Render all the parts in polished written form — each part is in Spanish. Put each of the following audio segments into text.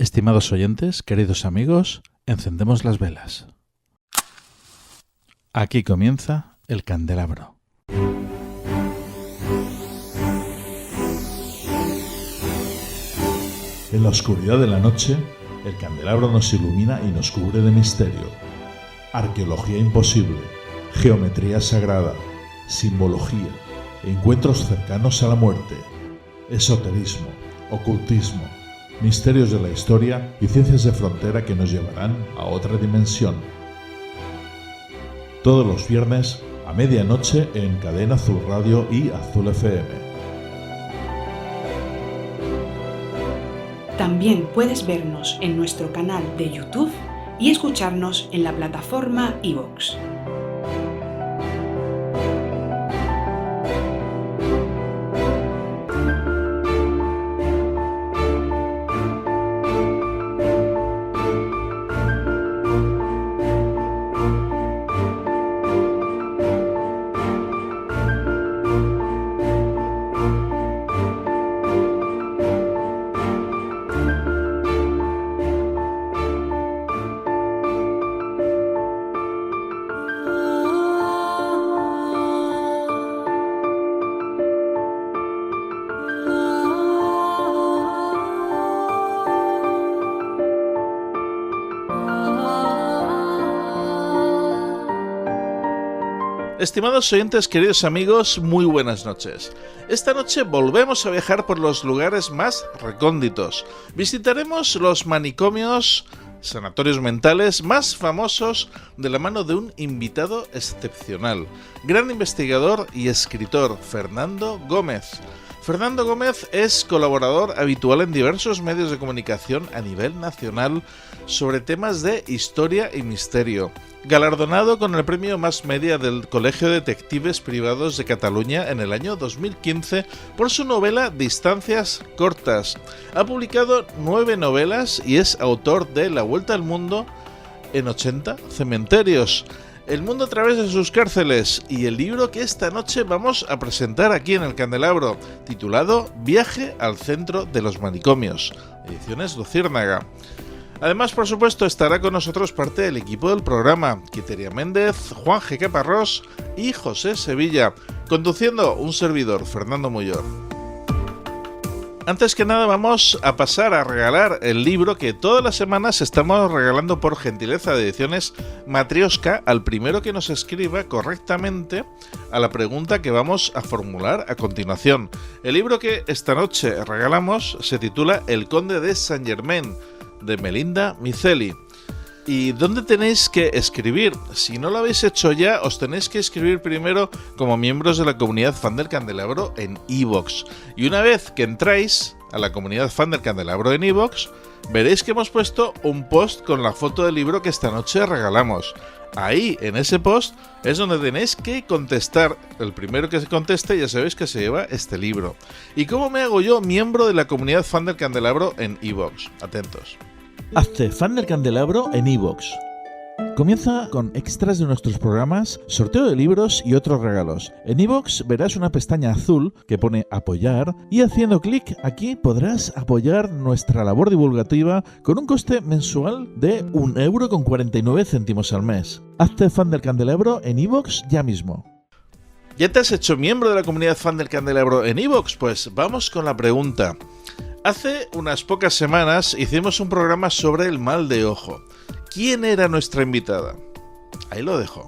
Estimados oyentes, queridos amigos, encendemos las velas. Aquí comienza el candelabro. En la oscuridad de la noche, el candelabro nos ilumina y nos cubre de misterio. Arqueología imposible, geometría sagrada, simbología, encuentros cercanos a la muerte, esoterismo, ocultismo, misterios de la historia y ciencias de frontera que nos llevarán a otra dimensión. Todos los viernes a medianoche en Cadena Azul Radio y Azul FM. También puedes vernos en nuestro canal de YouTube y escucharnos en la plataforma iVoox. Estimados oyentes, queridos amigos, muy buenas noches. Esta noche volvemos a viajar por los lugares más recónditos. Visitaremos los manicomios, sanatorios mentales más famosos de la mano de un invitado excepcional, gran investigador y escritor, Fernando Gómez. Fernando Gómez es colaborador habitual en diversos medios de comunicación a nivel nacional sobre temas de historia y misterio. Galardonado con el premio Mass Media del Colegio de Detectives Privados de Cataluña en el año 2015 por su novela Distancias cortas. Ha publicado 9 novelas y es autor de La Vuelta al Mundo en 80 cementerios, El mundo a través de sus cárceles y el libro que esta noche vamos a presentar aquí en el Candelabro, titulado Viaje al centro de los manicomios, Ediciones Luciérnaga. Además, por supuesto, estará con nosotros parte del equipo del programa, Quiteria Méndez, Juan G. Caparrós y José Sevilla, conduciendo un servidor, Fernando Muyor. Antes que nada vamos a pasar a regalar el libro que todas las semanas estamos regalando por gentileza de Ediciones Matrioska al primero que nos escriba correctamente a la pregunta que vamos a formular a continuación. El libro que esta noche regalamos se titula El Conde de Saint Germain, de Melinda Miceli. ¿Y dónde tenéis que escribir? Si no lo habéis hecho ya, os tenéis que escribir primero como miembros de la comunidad fan del Candelabro en iVoox. Y una vez que entráis a la comunidad fan del Candelabro en iVoox, veréis que hemos puesto un post con la foto del libro que esta noche regalamos. Ahí, en ese post, es donde tenéis que contestar. El primero que se conteste ya sabéis que se lleva este libro. ¿Y cómo me hago yo miembro de la comunidad fan del Candelabro en iVoox? Atentos. Hazte fan del Candelabro en iVoox. Comienza con extras de nuestros programas, sorteo de libros y otros regalos. En iVoox verás una pestaña azul que pone apoyar y haciendo clic aquí podrás apoyar nuestra labor divulgativa con un coste mensual de 1,49 € al mes. Hazte fan del Candelabro en iVoox ya mismo. ¿Ya te has hecho miembro de la comunidad fan del Candelabro en iVoox? Pues vamos con la pregunta. Hace unas pocas semanas hicimos un programa sobre el mal de ojo. ¿Quién era nuestra invitada? Ahí lo dejo.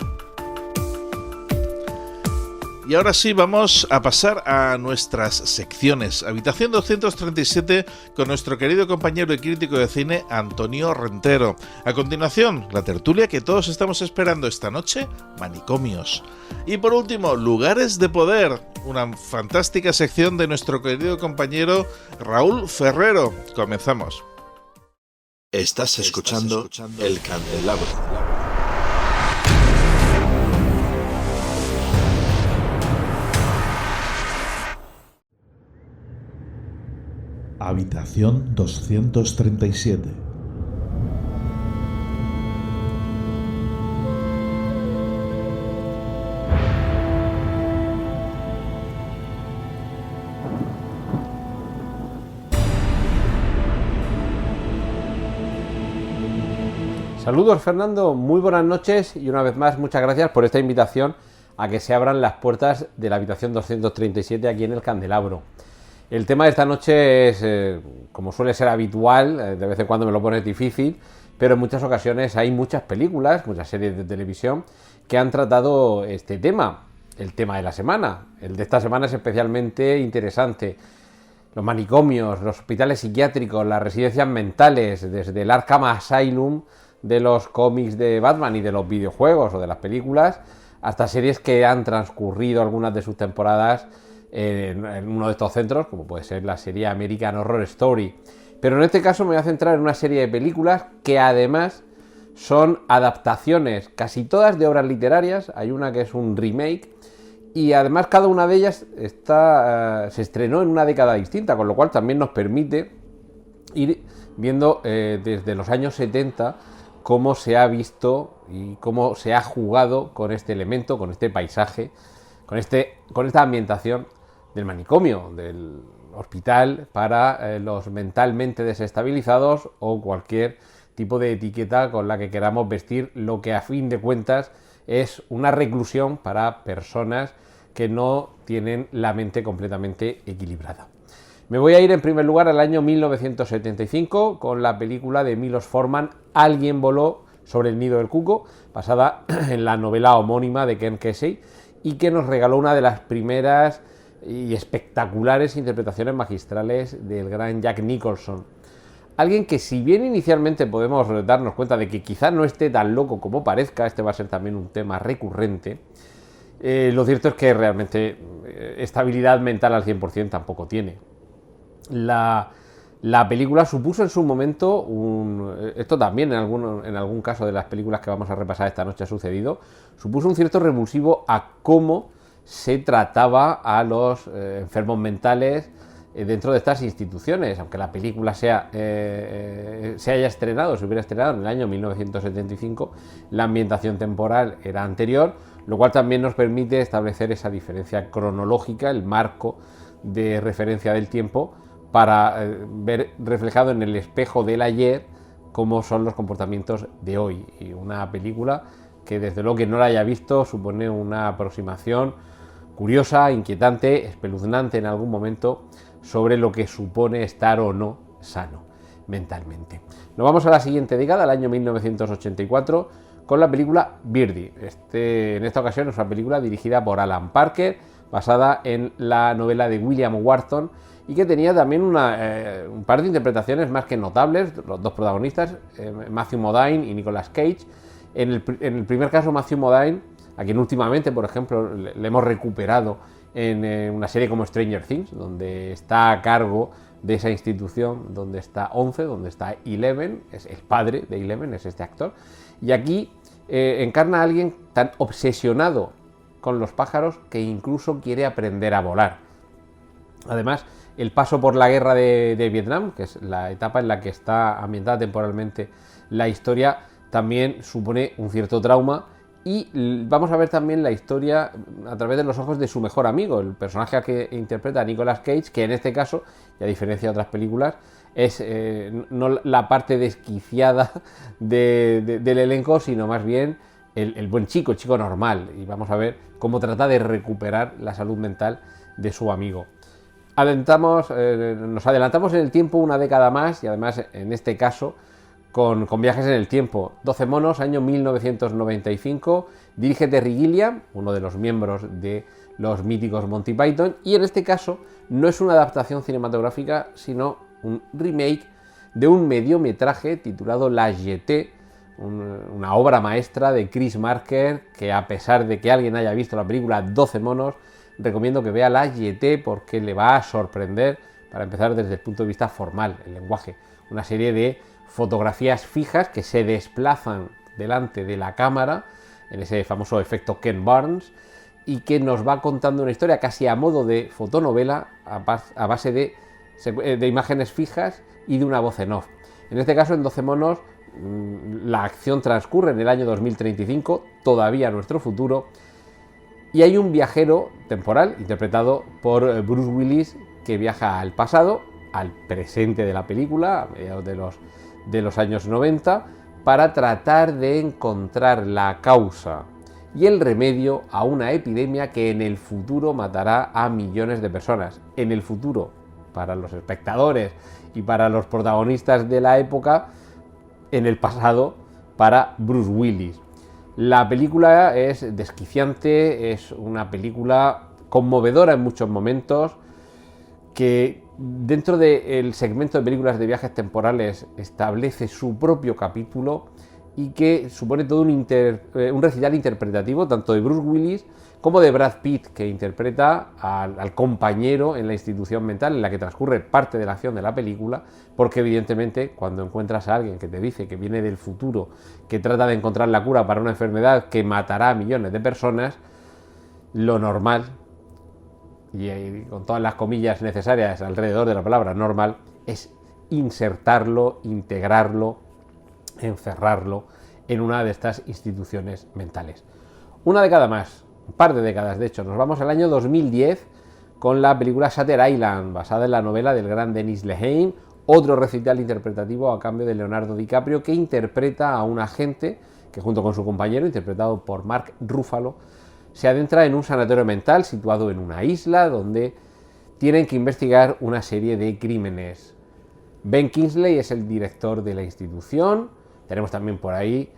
Y ahora sí vamos a pasar a nuestras secciones. Habitación 237 con nuestro querido compañero y crítico de cine Antonio Rentero. A continuación, la tertulia que todos estamos esperando esta noche, Manicomios. Y por último, Lugares de Poder, una fantástica sección de nuestro querido compañero Raúl Ferrero. Comenzamos. Estás escuchando El Candelabro. Habitación 237. Saludos, Fernando, muy buenas noches y una vez más muchas gracias por esta invitación a que se abran las puertas de la habitación 237 aquí en el Candelabro. El tema de esta noche es, como suele ser habitual, de vez en cuando me lo pones difícil, pero en muchas ocasiones hay muchas películas, muchas series de televisión que han tratado este tema, el tema de la semana. El de esta semana es especialmente interesante. Los manicomios, los hospitales psiquiátricos, las residencias mentales, desde el Arkham Asylum de los cómics de Batman y de los videojuegos o de las películas, hasta series que han transcurrido algunas de sus temporadas en uno de estos centros, como puede ser la serie American Horror Story. Pero en este caso me voy a centrar en una serie de películas que además son adaptaciones, casi todas de obras literarias. Hay una que es un remake y además cada una de ellas se estrenó en una década distinta, con lo cual también nos permite ir viendo desde los años 70 cómo se ha visto y cómo se ha jugado con este elemento, con este paisaje, con esta ambientación del manicomio, del hospital para los mentalmente desestabilizados o cualquier tipo de etiqueta con la que queramos vestir lo que a fin de cuentas es una reclusión para personas que no tienen la mente completamente equilibrada. Me voy a ir en primer lugar al año 1975 con la película de Milos Forman, Alguien voló sobre el nido del cuco, basada en la novela homónima de Ken Kesey y que nos regaló una de las primeras y espectaculares interpretaciones magistrales del gran Jack Nicholson. Alguien que, si bien inicialmente podemos darnos cuenta de que quizá no esté tan loco como parezca, este va a ser también un tema recurrente, lo cierto es que realmente estabilidad mental al 100% tampoco tiene. La película supuso en su momento, esto también en algún caso de las películas que vamos a repasar esta noche ha sucedido, supuso un cierto revulsivo a cómo se trataba a los enfermos mentales dentro de estas instituciones. Aunque la película se hubiera estrenado en el año 1975, la ambientación temporal era anterior, lo cual también nos permite establecer esa diferencia cronológica, el marco de referencia del tiempo, para ver reflejado en el espejo del ayer cómo son los comportamientos de hoy. Y una película que, desde luego, que no la haya visto, supone una aproximación curiosa, inquietante, espeluznante en algún momento sobre lo que supone estar o no sano mentalmente. Nos vamos a la siguiente década, al año 1984, con la película Birdie. En esta ocasión es una película dirigida por Alan Parker, basada en la novela de William Wharton, y que tenía también un par de interpretaciones más que notables, los dos protagonistas, Matthew Modine y Nicolas Cage. En el primer caso, Matthew Modine, a quien últimamente, por ejemplo, le hemos recuperado en una serie como Stranger Things, donde está a cargo de esa institución, donde está 11, donde está Eleven, es el padre de Eleven, es este actor, y aquí encarna a alguien tan obsesionado con los pájaros que incluso quiere aprender a volar. Además, el paso por la guerra de Vietnam, que es la etapa en la que está ambientada temporalmente la historia, también supone un cierto trauma, y vamos a ver también la historia a través de los ojos de su mejor amigo, el personaje que interpreta a Nicolas Cage, que en este caso, y a diferencia de otras películas, es no la parte desquiciada del elenco, sino más bien el buen chico, el chico normal, y vamos a ver cómo trata de recuperar la salud mental de su amigo. Nos adelantamos en el tiempo una década más, y además en este caso con viajes en el tiempo. 12 monos, año 1995, dirige Terry Gilliam, uno de los miembros de los míticos Monty Python, y en este caso no es una adaptación cinematográfica, sino un remake de un mediometraje titulado La Jetée, una obra maestra de Chris Marker, que, a pesar de que alguien haya visto la película 12 monos, recomiendo que vea La Jetée porque le va a sorprender, para empezar, desde el punto de vista formal, el lenguaje. Una serie de fotografías fijas que se desplazan delante de la cámara en ese famoso efecto Ken Burns, y que nos va contando una historia casi a modo de fotonovela a base de imágenes fijas y de una voz en off. En este caso, en 12 monos, la acción transcurre en el año 2035, todavía nuestro futuro, y hay un viajero temporal interpretado por Bruce Willis que viaja al pasado, al presente de la película, a mediados de los años 90, para tratar de encontrar la causa y el remedio a una epidemia que en el futuro matará a millones de personas. En el futuro, para los espectadores y para los protagonistas de la época, en el pasado, para Bruce Willis. La película es desquiciante, es una película conmovedora en muchos momentos, que dentro del segmento de películas de viajes temporales establece su propio capítulo y que supone todo un recital interpretativo tanto de Bruce Willis como de Brad Pitt, que interpreta al compañero en la institución mental en la que transcurre parte de la acción de la película, porque evidentemente cuando encuentras a alguien que te dice que viene del futuro, que trata de encontrar la cura para una enfermedad que matará a millones de personas, lo normal, y con todas las comillas necesarias alrededor de la palabra normal, es insertarlo, integrarlo, encerrarlo en una de estas instituciones mentales. Una década más, un par de décadas de hecho, nos vamos al año 2010 con la película Shutter Island, basada en la novela del gran Dennis Lehane, otro recital interpretativo a cambio de Leonardo DiCaprio, que interpreta a un agente que junto con su compañero, interpretado por Mark Ruffalo, se adentra en un sanatorio mental situado en una isla donde tienen que investigar una serie de crímenes. Ben Kingsley es el director de la institución. Tenemos también por ahí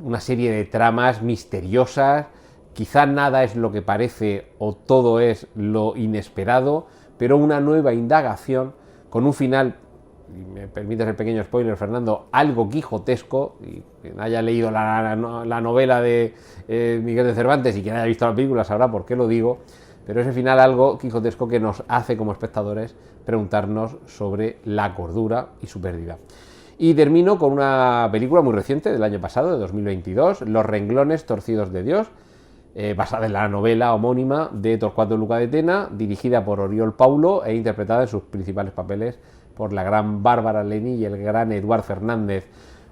una serie de tramas misteriosas. Quizá nada es lo que parece o todo es lo inesperado, pero una nueva indagación con un final, y me permites el pequeño spoiler, Fernando, algo quijotesco. Y quien haya leído la novela de Miguel de Cervantes y quien haya visto la película sabrá por qué lo digo, pero ese final algo quijotesco que nos hace como espectadores preguntarnos sobre la cordura y su pérdida. Y termino con una película muy reciente del año pasado, de 2022, Los renglones torcidos de Dios, basada en la novela homónima de Torcuato Luca de Tena, dirigida por Oriol Paulo e interpretada en sus principales papeles por la gran Bárbara Leni y el gran Eduard Fernández.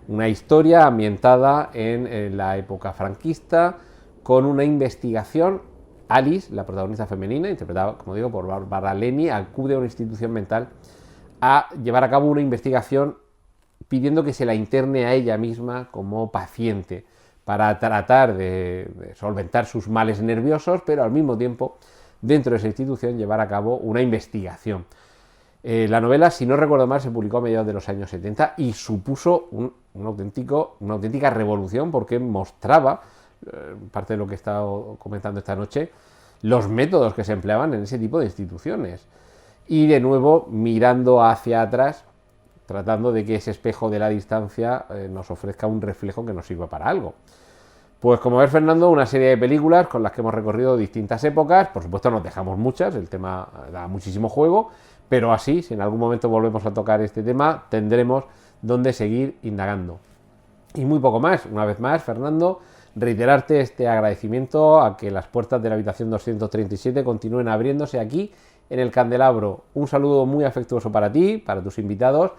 Una historia ambientada en la época franquista, con una investigación. Alice, la protagonista femenina, interpretada, como digo, por Bárbara Leni, acude a una institución mental a llevar a cabo una investigación pidiendo que se la interne a ella misma como paciente para tratar de solventar sus males nerviosos, pero al mismo tiempo, dentro de esa institución, llevar a cabo una investigación. La novela, si no recuerdo mal, se publicó a mediados de los años 70 y supuso una auténtica revolución, porque mostraba, parte de lo que he estado comentando esta noche, los métodos que se empleaban en ese tipo de instituciones. Y de nuevo, mirando hacia atrás, tratando de que ese espejo de la distancia nos ofrezca un reflejo que nos sirva para algo. Pues como ves, Fernando, una serie de películas con las que hemos recorrido distintas épocas. Por supuesto nos dejamos muchas, el tema da muchísimo juego, pero así, si en algún momento volvemos a tocar este tema, tendremos donde seguir indagando. Y muy poco más. Una vez más, Fernando, reiterarte este agradecimiento a que las puertas de la habitación 237 continúen abriéndose aquí en el Candelabro. Un saludo muy afectuoso para ti, para tus invitados,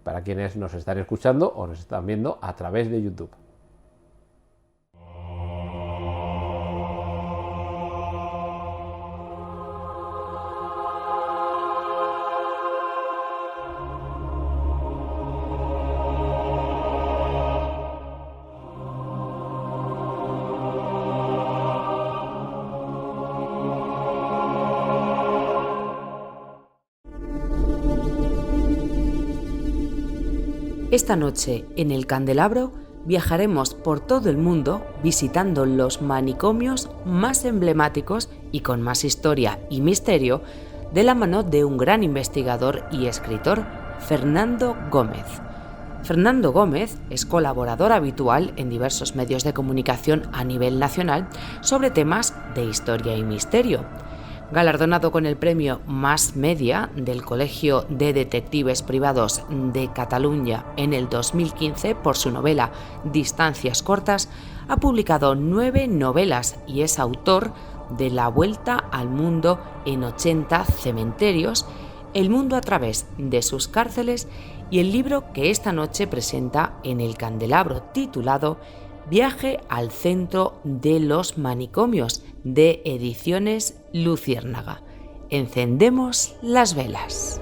para quienes nos están escuchando o nos están viendo a través de YouTube. Esta noche, en el Candelabro, viajaremos por todo el mundo visitando los manicomios más emblemáticos y con más historia y misterio de la mano de un gran investigador y escritor, Fernando Gómez. Fernando Gómez es colaborador habitual en diversos medios de comunicación a nivel nacional sobre temas de historia y misterio. Galardonado con el premio Mass Media del Colegio de Detectives Privados de Cataluña en el 2015 por su novela Distancias cortas, ha publicado 9 novelas y es autor de La vuelta al mundo en 80 cementerios, El mundo a través de sus cárceles y el libro que esta noche presenta en el Candelabro titulado Viaje al centro de los manicomios, de Ediciones Luciérnaga. Encendemos las velas.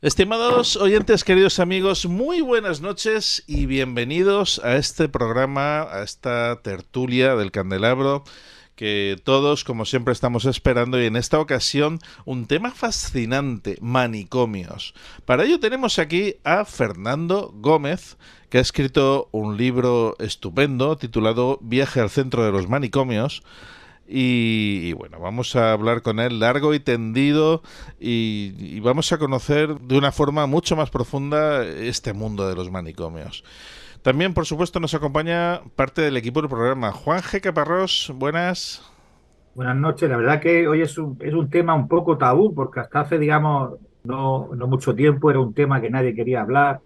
Estimados oyentes, queridos amigos, muy buenas noches y bienvenidos a este programa, a esta tertulia del Candelabro que todos, como siempre, estamos esperando, y en esta ocasión un tema fascinante: manicomios. Para ello tenemos aquí a Fernando Gómez, que ha escrito un libro estupendo titulado Viaje al centro de los manicomios. Y bueno, vamos a hablar con él largo y tendido y vamos a conocer de una forma mucho más profunda este mundo de los manicomios. También, por supuesto, nos acompaña parte del equipo del programa. Juan G. Caparrós, buenas. Buenas noches. La verdad que hoy es un tema un poco tabú, porque hasta hace, digamos, no mucho tiempo era un tema que nadie quería hablar.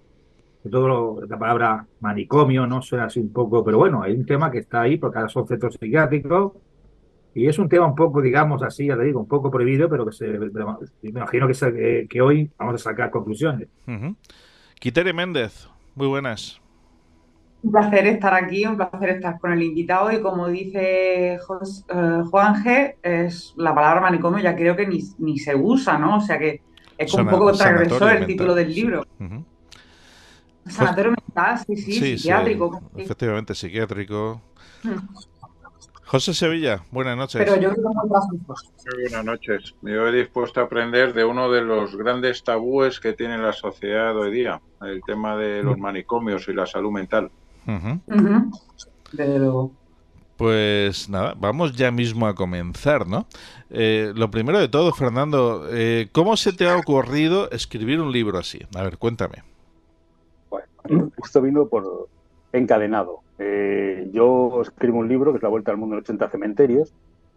La palabra manicomio, ¿no? Suena así un poco, pero bueno, hay un tema que está ahí porque ahora son centros psiquiátricos y es un tema un poco, digamos así, ya le digo, un poco prohibido, pero me imagino que hoy vamos a sacar conclusiones. Quitere Méndez, muy buenas. Un placer estar aquí, un placer estar con el invitado, y como dice Juan G, es la palabra manicomio ya creo que ni se usa, ¿no? O sea que es como un poco transgresor el título del libro. Sí. Sanatorio mental, sí, psiquiátrico. Sí, efectivamente, psiquiátrico. José Sevilla, buenas noches. Pero yo creo que muy buenas noches. Yo he dispuesto a aprender de uno de los grandes tabúes que tiene la sociedad hoy día, el tema de los manicomios y la salud mental. Desde luego. Pues nada, vamos ya mismo a comenzar, ¿no? Lo primero de todo, Fernando, ¿cómo se te ha ocurrido escribir un libro así? A ver, cuéntame. Bueno, esto vino por encadenado. Yo escribo un libro que es La Vuelta al Mundo en 80 cementerios,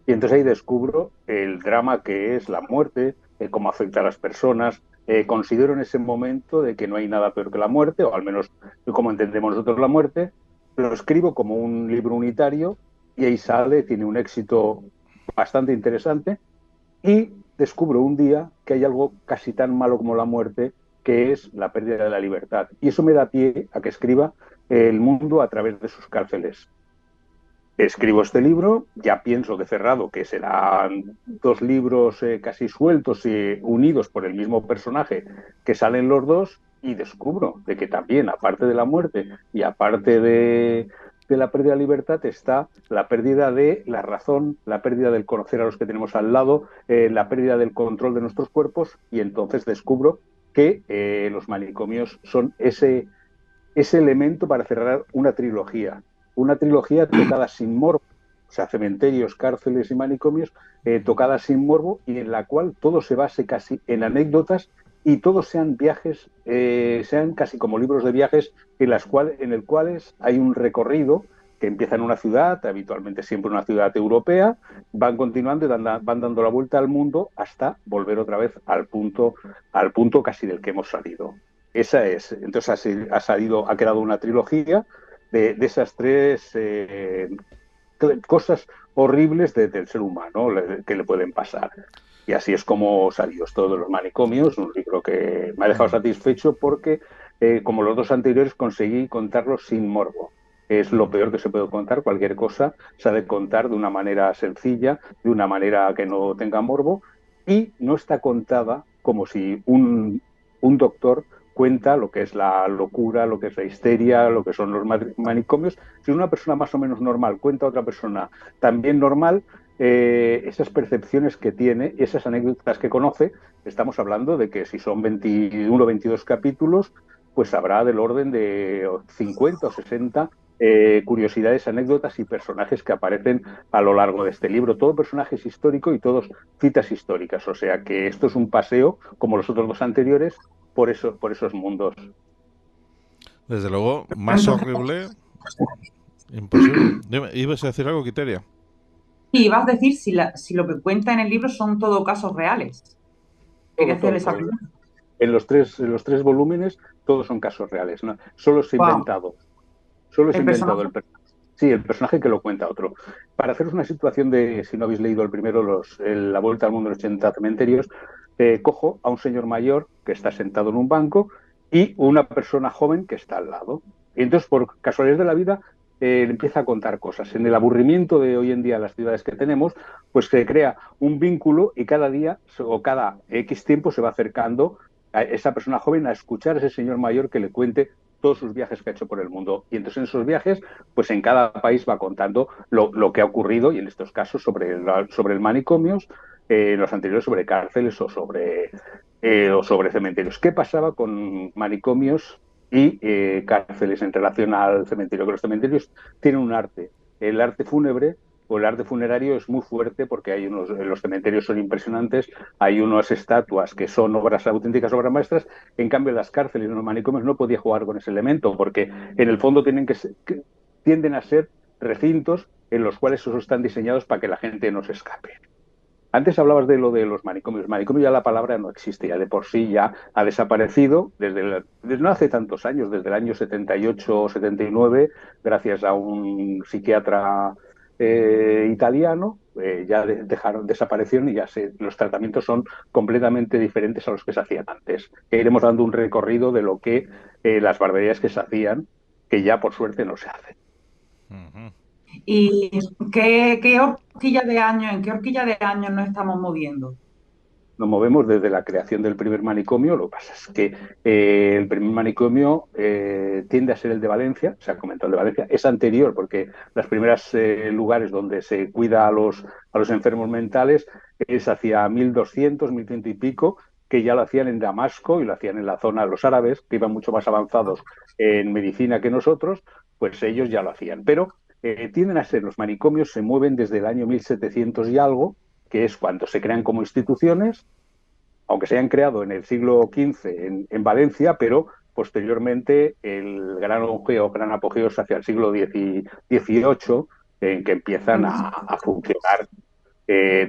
y entonces ahí descubro el drama que es la muerte, cómo afecta a las personas. Considero en ese momento de que no hay nada peor que la muerte, o al menos como entendemos nosotros la muerte. Lo escribo como un libro unitario y ahí sale, tiene un éxito bastante interesante, y descubro un día que hay algo casi tan malo como la muerte, que es la pérdida de la libertad. Y eso me da pie a que escriba el mundo a través de sus cárceles. Escribo este libro, ya pienso que cerrado, que serán 2 libros casi sueltos y unidos por el mismo personaje, que salen los dos, y descubro de que también, aparte de la muerte y aparte de la pérdida de la libertad, está la pérdida de la razón, la pérdida del conocer a los que tenemos al lado, la pérdida del control de nuestros cuerpos, y entonces descubro que los manicomios son ese elemento para cerrar una trilogía tocada sin morbo, o sea, cementerios, cárceles y manicomios, tocada sin morbo, y en la cual todo se base casi en anécdotas y todos sean viajes, sean casi como libros de viajes en el cuales hay un recorrido que empieza en una ciudad, habitualmente siempre una ciudad europea, van continuando y van dando la vuelta al mundo hasta volver otra vez al punto casi del que hemos salido. Esa es, entonces ha quedado una trilogía de esas 3 cosas horribles del ser humano que le pueden pasar. Y así es como salió esto de los manicomios, un libro que me ha dejado satisfecho porque, como los 2 anteriores, conseguí contarlo sin morbo. Es lo peor que se puede contar. Cualquier cosa se ha de contar de una manera sencilla, de una manera que no tenga morbo, y no está contada como si un doctor cuenta lo que es la locura, lo que es la histeria, lo que son los manicomios. Si una persona más o menos normal cuenta a otra persona también normal, esas percepciones que tiene, esas anécdotas que conoce, estamos hablando de que si son 21 o 22 capítulos, pues habrá del orden de 50 o 60 curiosidades, anécdotas y personajes que aparecen a lo largo de este libro. Todo personaje es histórico y todos citas históricas. O sea que esto es un paseo, como los otros 2 anteriores, por esos mundos. Desde luego, más horrible, imposible. ¿Ibas a decir algo, Quiteria? Sí, ibas a decir si lo que cuenta en el libro son todo casos reales. Quería hacer esa pregunta. En los tres volúmenes todos son casos reales, ¿no? Solo se ha inventado. Solo se ha inventado el personaje. Sí, el personaje que lo cuenta otro. Para haceros una situación de, si no habéis leído el primero, La Vuelta al Mundo en 80 cementerios, cojo a un señor mayor que está sentado en un banco y una persona joven que está al lado. Y entonces, por casualidades de la vida, empieza a contar cosas. En el aburrimiento de hoy en día las ciudades que tenemos, pues se crea un vínculo y cada día o cada X tiempo se va acercando a esa persona joven a escuchar a ese señor mayor que le cuente todos sus viajes que ha hecho por el mundo. Y entonces en esos viajes, pues en cada país va contando lo que ha ocurrido, y en estos casos sobre el manicomios, los anteriores sobre cárceles o sobre cementerios. ¿Qué pasaba con manicomios y cárceles en relación al cementerio? Que los cementerios tienen un arte. El arte fúnebre o el arte funerario es muy fuerte porque los cementerios son impresionantes, hay unas estatuas que son auténticas obras maestras. En cambio, las cárceles y los manicomios no podía jugar con ese elemento porque en el fondo tienden a ser recintos en los cuales esos están diseñados para que la gente no se escape. Antes hablabas de lo de los manicomios. Manicomio ya la palabra no existe, ya de por sí ya ha desaparecido desde no hace tantos años, desde el año 78 o 79, gracias a un psiquiatra italiano, ya desaparecieron y los tratamientos son completamente diferentes a los que se hacían antes. Iremos dando un recorrido de lo que las barbaridades que se hacían, que ya por suerte no se hacen. ¿Y en qué horquilla de años nos estamos moviendo? Nos movemos desde la creación del primer manicomio. Lo que pasa es que el primer manicomio tiende a ser el de Valencia, se ha comentado el de Valencia, es anterior porque los primeros lugares donde se cuida a los enfermos mentales es hacia 1200, 1100 y pico, que ya lo hacían en Damasco y lo hacían en la zona de los árabes, que iban mucho más avanzados en medicina que nosotros, pues ellos ya lo hacían. Pero tienden a ser, los manicomios se mueven desde el año 1700 y algo, que es cuando se crean como instituciones, aunque se hayan creado en el siglo XV en Valencia, pero posteriormente el gran apogeo es hacia el siglo XVIII, en que empiezan a funcionar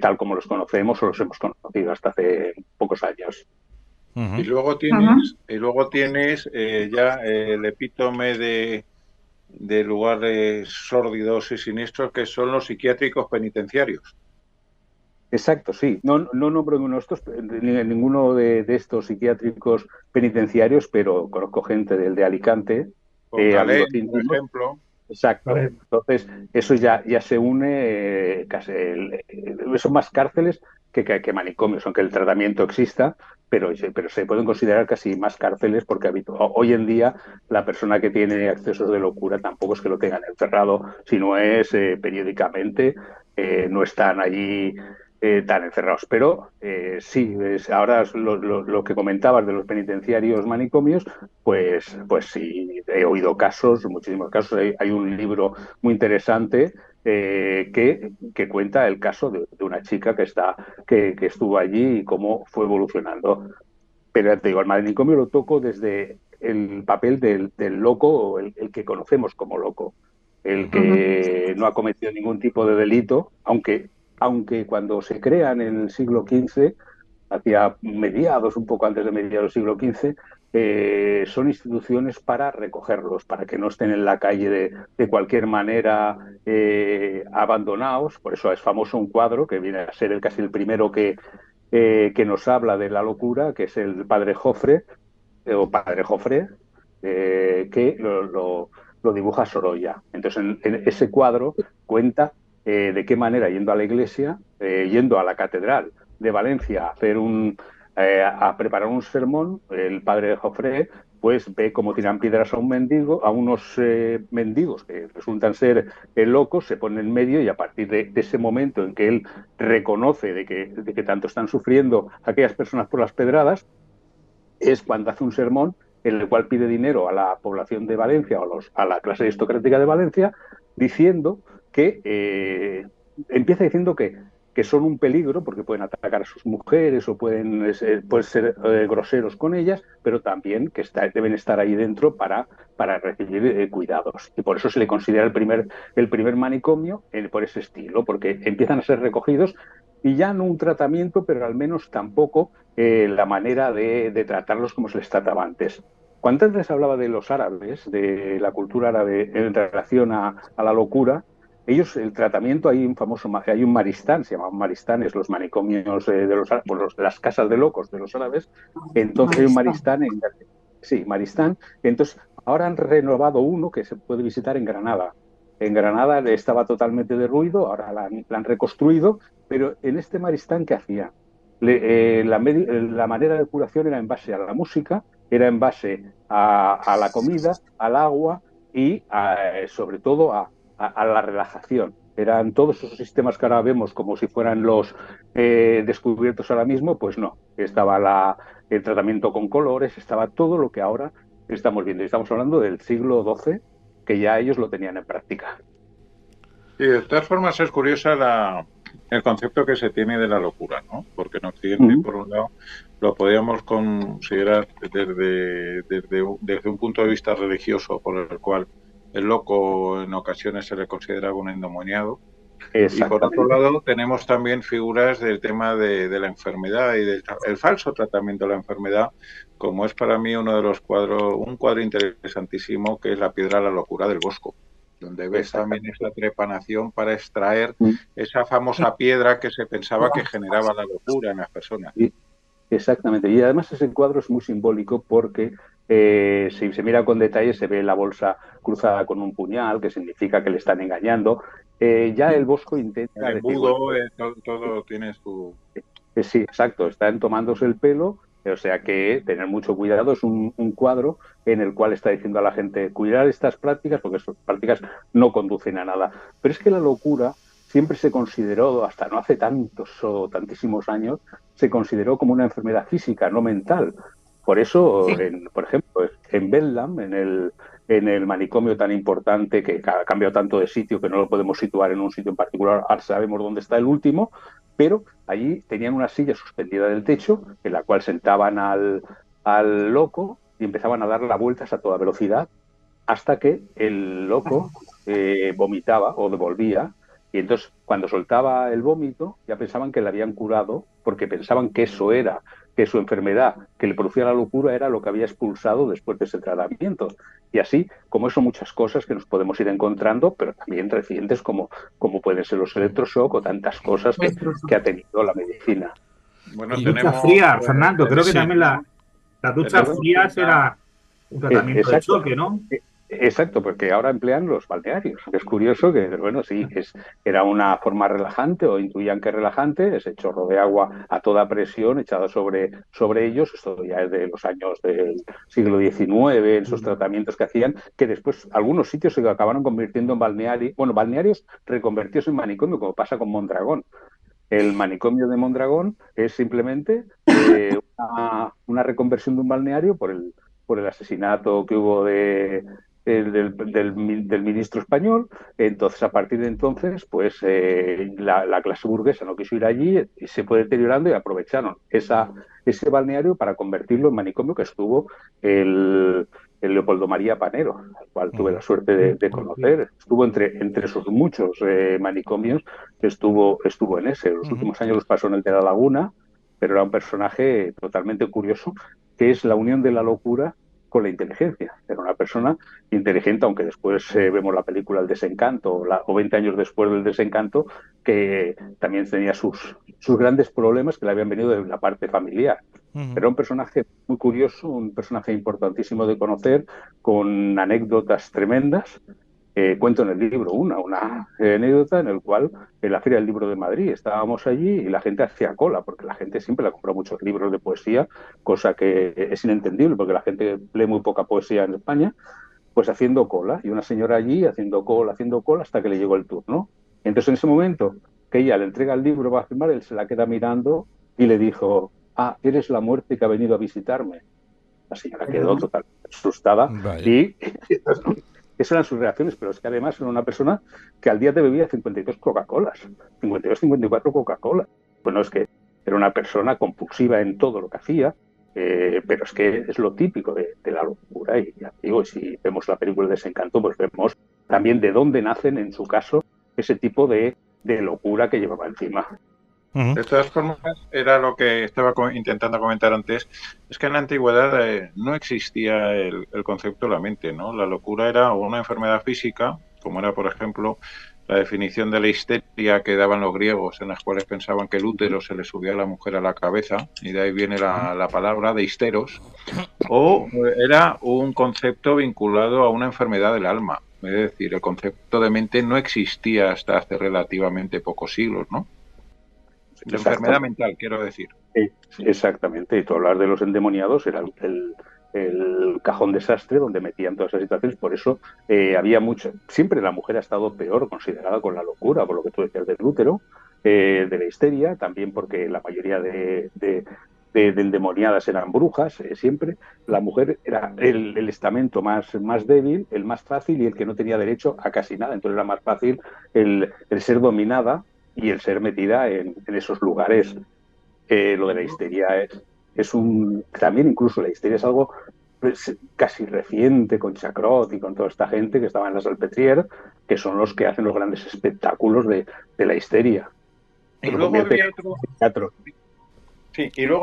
tal como los conocemos o los hemos conocido hasta hace pocos años. Y luego tienes ya el epítome de lugares sórdidos y siniestros, que son los psiquiátricos penitenciarios. Exacto, sí. No nombro ninguno de estos psiquiátricos penitenciarios, pero conozco gente del de Alicante. Por ejemplo. Exacto. Entonces, eso ya se une, son más cárceles que manicomios, aunque el tratamiento exista, pero se pueden considerar casi más cárceles porque hoy en día la persona que tiene accesos de locura tampoco es que lo tengan encerrado, sino es periódicamente, no están allí tan encerrados. Pero sí, ahora lo que comentabas de los penitenciarios manicomios, pues sí, he oído casos, muchísimos casos. Hay un libro muy interesante que cuenta el caso de una chica que estuvo allí y cómo fue evolucionando. Pero ya te digo, el manicomio lo toco desde el papel del loco, o el que conocemos como loco, el que no ha cometido ningún tipo de delito, aunque cuando se crean en el siglo XV, hacia mediados, un poco antes de mediados del siglo XV, son instituciones para recogerlos, para que no estén en la calle de cualquier manera abandonados. Por eso es famoso un cuadro que viene a ser casi el primero que nos habla de la locura, que es el Padre Jofre, que lo dibuja Sorolla. Entonces, en ese cuadro cuenta de qué manera, yendo a la iglesia, yendo a la catedral de Valencia a preparar un sermón, el padre Jofre pues ve cómo tiran piedras a unos mendigos que resultan ser locos, se pone en medio, y a partir de ese momento en que él reconoce de que tanto están sufriendo aquellas personas por las pedradas, es cuando hace un sermón en el cual pide dinero a la población de Valencia o a la clase aristocrática de Valencia, diciendo que empieza diciendo que son un peligro porque pueden atacar a sus mujeres o pueden ser groseros con ellas, pero también que deben estar ahí dentro para recibir cuidados. Y por eso se le considera el primer manicomio por ese estilo, porque empiezan a ser recogidos, y ya no un tratamiento, pero al menos tampoco la manera de tratarlos como se les trataba antes. Cuando antes hablaba de los árabes, de la cultura árabe en relación a la locura, ellos, el tratamiento, hay un maristán, se llaman maristanes, los manicomios de los árabes, las casas de locos de los árabes. Entonces hay un maristán, maristán. Entonces ahora han renovado uno que se puede visitar en Granada. En Granada estaba totalmente derruido, ahora la han reconstruido, pero en este maristán, ¿qué hacía? la manera de curación era en base a la música, era en base a la comida, al agua y sobre todo a la relajación. Eran todos esos sistemas que ahora vemos como si fueran los descubiertos ahora mismo, pues no. Estaba el tratamiento con colores, estaba todo lo que ahora estamos viendo. Y estamos hablando del siglo XII, que ya ellos lo tenían en práctica. Y de todas formas es curiosa el concepto que se tiene de la locura, ¿no? Porque en Occidente, por un lado, lo podríamos considerar desde un punto de vista religioso, por el cual el loco en ocasiones se le consideraba un endemoniado. Y por otro lado tenemos también figuras del tema de la enfermedad y del falso tratamiento de la enfermedad, como es para mí uno de los un cuadro interesantísimo, que es La piedra de la locura del Bosco, donde ves también esa trepanación para extraer esa famosa piedra que se pensaba que generaba la locura en las personas. Exactamente, y además ese cuadro es muy simbólico porque si se mira con detalle se ve la bolsa cruzada con un puñal, que significa que le están engañando. Ya el Bosco intenta... El embudo, todo tiene su... Sí, exacto, están tomándose el pelo, o sea que tener mucho cuidado. Es un cuadro en el cual está diciendo a la gente cuidar estas prácticas, porque estas prácticas no conducen a nada. Pero es que la locura siempre se consideró, hasta no hace tantísimos años, se consideró como una enfermedad física, no mental. Por eso, por ejemplo, en Bedlam, en el manicomio tan importante que ha cambiado tanto de sitio que no lo podemos situar en un sitio en particular, ahora sabemos dónde está el último, pero allí tenían una silla suspendida del techo en la cual sentaban al loco y empezaban a darle vueltas a toda velocidad hasta que el loco vomitaba o devolvía. Y entonces, cuando soltaba el vómito, ya pensaban que le habían curado, porque pensaban que eso era, que su enfermedad, que le producía la locura, era lo que había expulsado después de ese tratamiento. Y así, como eso, muchas cosas que nos podemos ir encontrando, pero también recientes como pueden ser los electroshock o tantas cosas que ha tenido la medicina. Bueno, y duchas frías, Fernando, creo que también las duchas frías era un tratamiento de choque, ¿no? Exacto, porque ahora emplean los balnearios. Es curioso que, bueno, sí, era una forma relajante, o intuían que relajante, ese chorro de agua a toda presión echado sobre ellos. Esto ya es de los años del siglo XIX, esos tratamientos que hacían, que después algunos sitios se acabaron convirtiendo en balnearios, balnearios reconvertidos en manicomio, como pasa con Mondragón. El manicomio de Mondragón es simplemente una reconversión de un balneario por el asesinato que hubo del ministro español. Entonces, a partir de entonces, pues la clase burguesa no quiso ir allí y se fue deteriorando, y aprovecharon ese balneario para convertirlo en manicomio, que estuvo el Leopoldo María Panero, al cual tuve la suerte de conocer. Estuvo entre sus muchos manicomios, estuvo en ese. Los últimos años los pasó en el de la Laguna, pero era un personaje totalmente curioso, que es la unión de la locura con la inteligencia. Era una persona inteligente, aunque después vemos la película El Desencanto, o 20 años después del Desencanto, que también tenía sus grandes problemas que le habían venido de la parte familiar. Era un personaje muy curioso, un personaje importantísimo de conocer, con anécdotas tremendas. Cuento en el libro una anécdota en el cual en la Feria del Libro de Madrid estábamos allí y la gente hacía cola, porque la gente siempre le compró muchos libros de poesía, cosa que es inentendible porque la gente lee muy poca poesía en España, pues haciendo cola, y una señora allí haciendo cola hasta que le llegó el turno. Entonces, en ese momento que ella le entrega el libro para firmar, él se la queda mirando y le dijo: eres la muerte que ha venido a visitarme. La señora quedó totalmente asustada. Y esas eran sus reacciones, pero es que además era una persona que al día te bebía 52 Coca-Colas, 54 Coca-Colas. Bueno, es que era una persona compulsiva en todo lo que hacía, pero es que es lo típico de la locura. Y ya digo, si vemos la película de Desencanto, pues vemos también de dónde nacen, en su caso, ese tipo de locura que llevaba encima. De todas formas, era lo que estaba intentando comentar antes, es que en la antigüedad no existía el concepto de la mente, ¿no? La locura era una enfermedad física, como era, por ejemplo, la definición de la histeria que daban los griegos, en las cuales pensaban que el útero se le subía a la mujer a la cabeza, y de ahí viene la palabra de histeros, o era un concepto vinculado a una enfermedad del alma. Es decir, el concepto de mente no existía hasta hace relativamente pocos siglos, ¿no? de enfermedad mental, quiero decir. Exactamente, y tú hablar de los endemoniados era el cajón desastre donde metían todas esas situaciones. Por eso había mucho. Siempre la mujer ha estado peor considerada con la locura, por lo que tú decías del útero, de la histeria, también porque la mayoría de endemoniadas eran brujas. Siempre la mujer era el estamento más débil, el más fácil y el que no tenía derecho a casi nada. Entonces era más fácil el ser dominada y el ser metida en esos lugares. Lo de la histeria es también incluso la histeria es algo casi reciente con Chacrot y con toda esta gente que estaba en la Salpêtrière, que son los que hacen los grandes espectáculos de la histeria. Y luego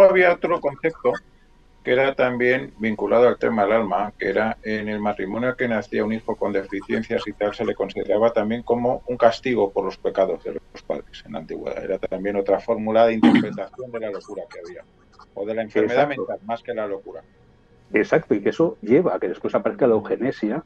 había otro concepto que era también vinculado al tema del alma, que era en el matrimonio que nacía un hijo con deficiencias y tal, se le consideraba también como un castigo por los pecados de los padres en la antigüedad. Era también otra fórmula de interpretación de la locura que había, o de la enfermedad mental, más que la locura. Exacto, y que eso lleva a que después aparezca la eugenesia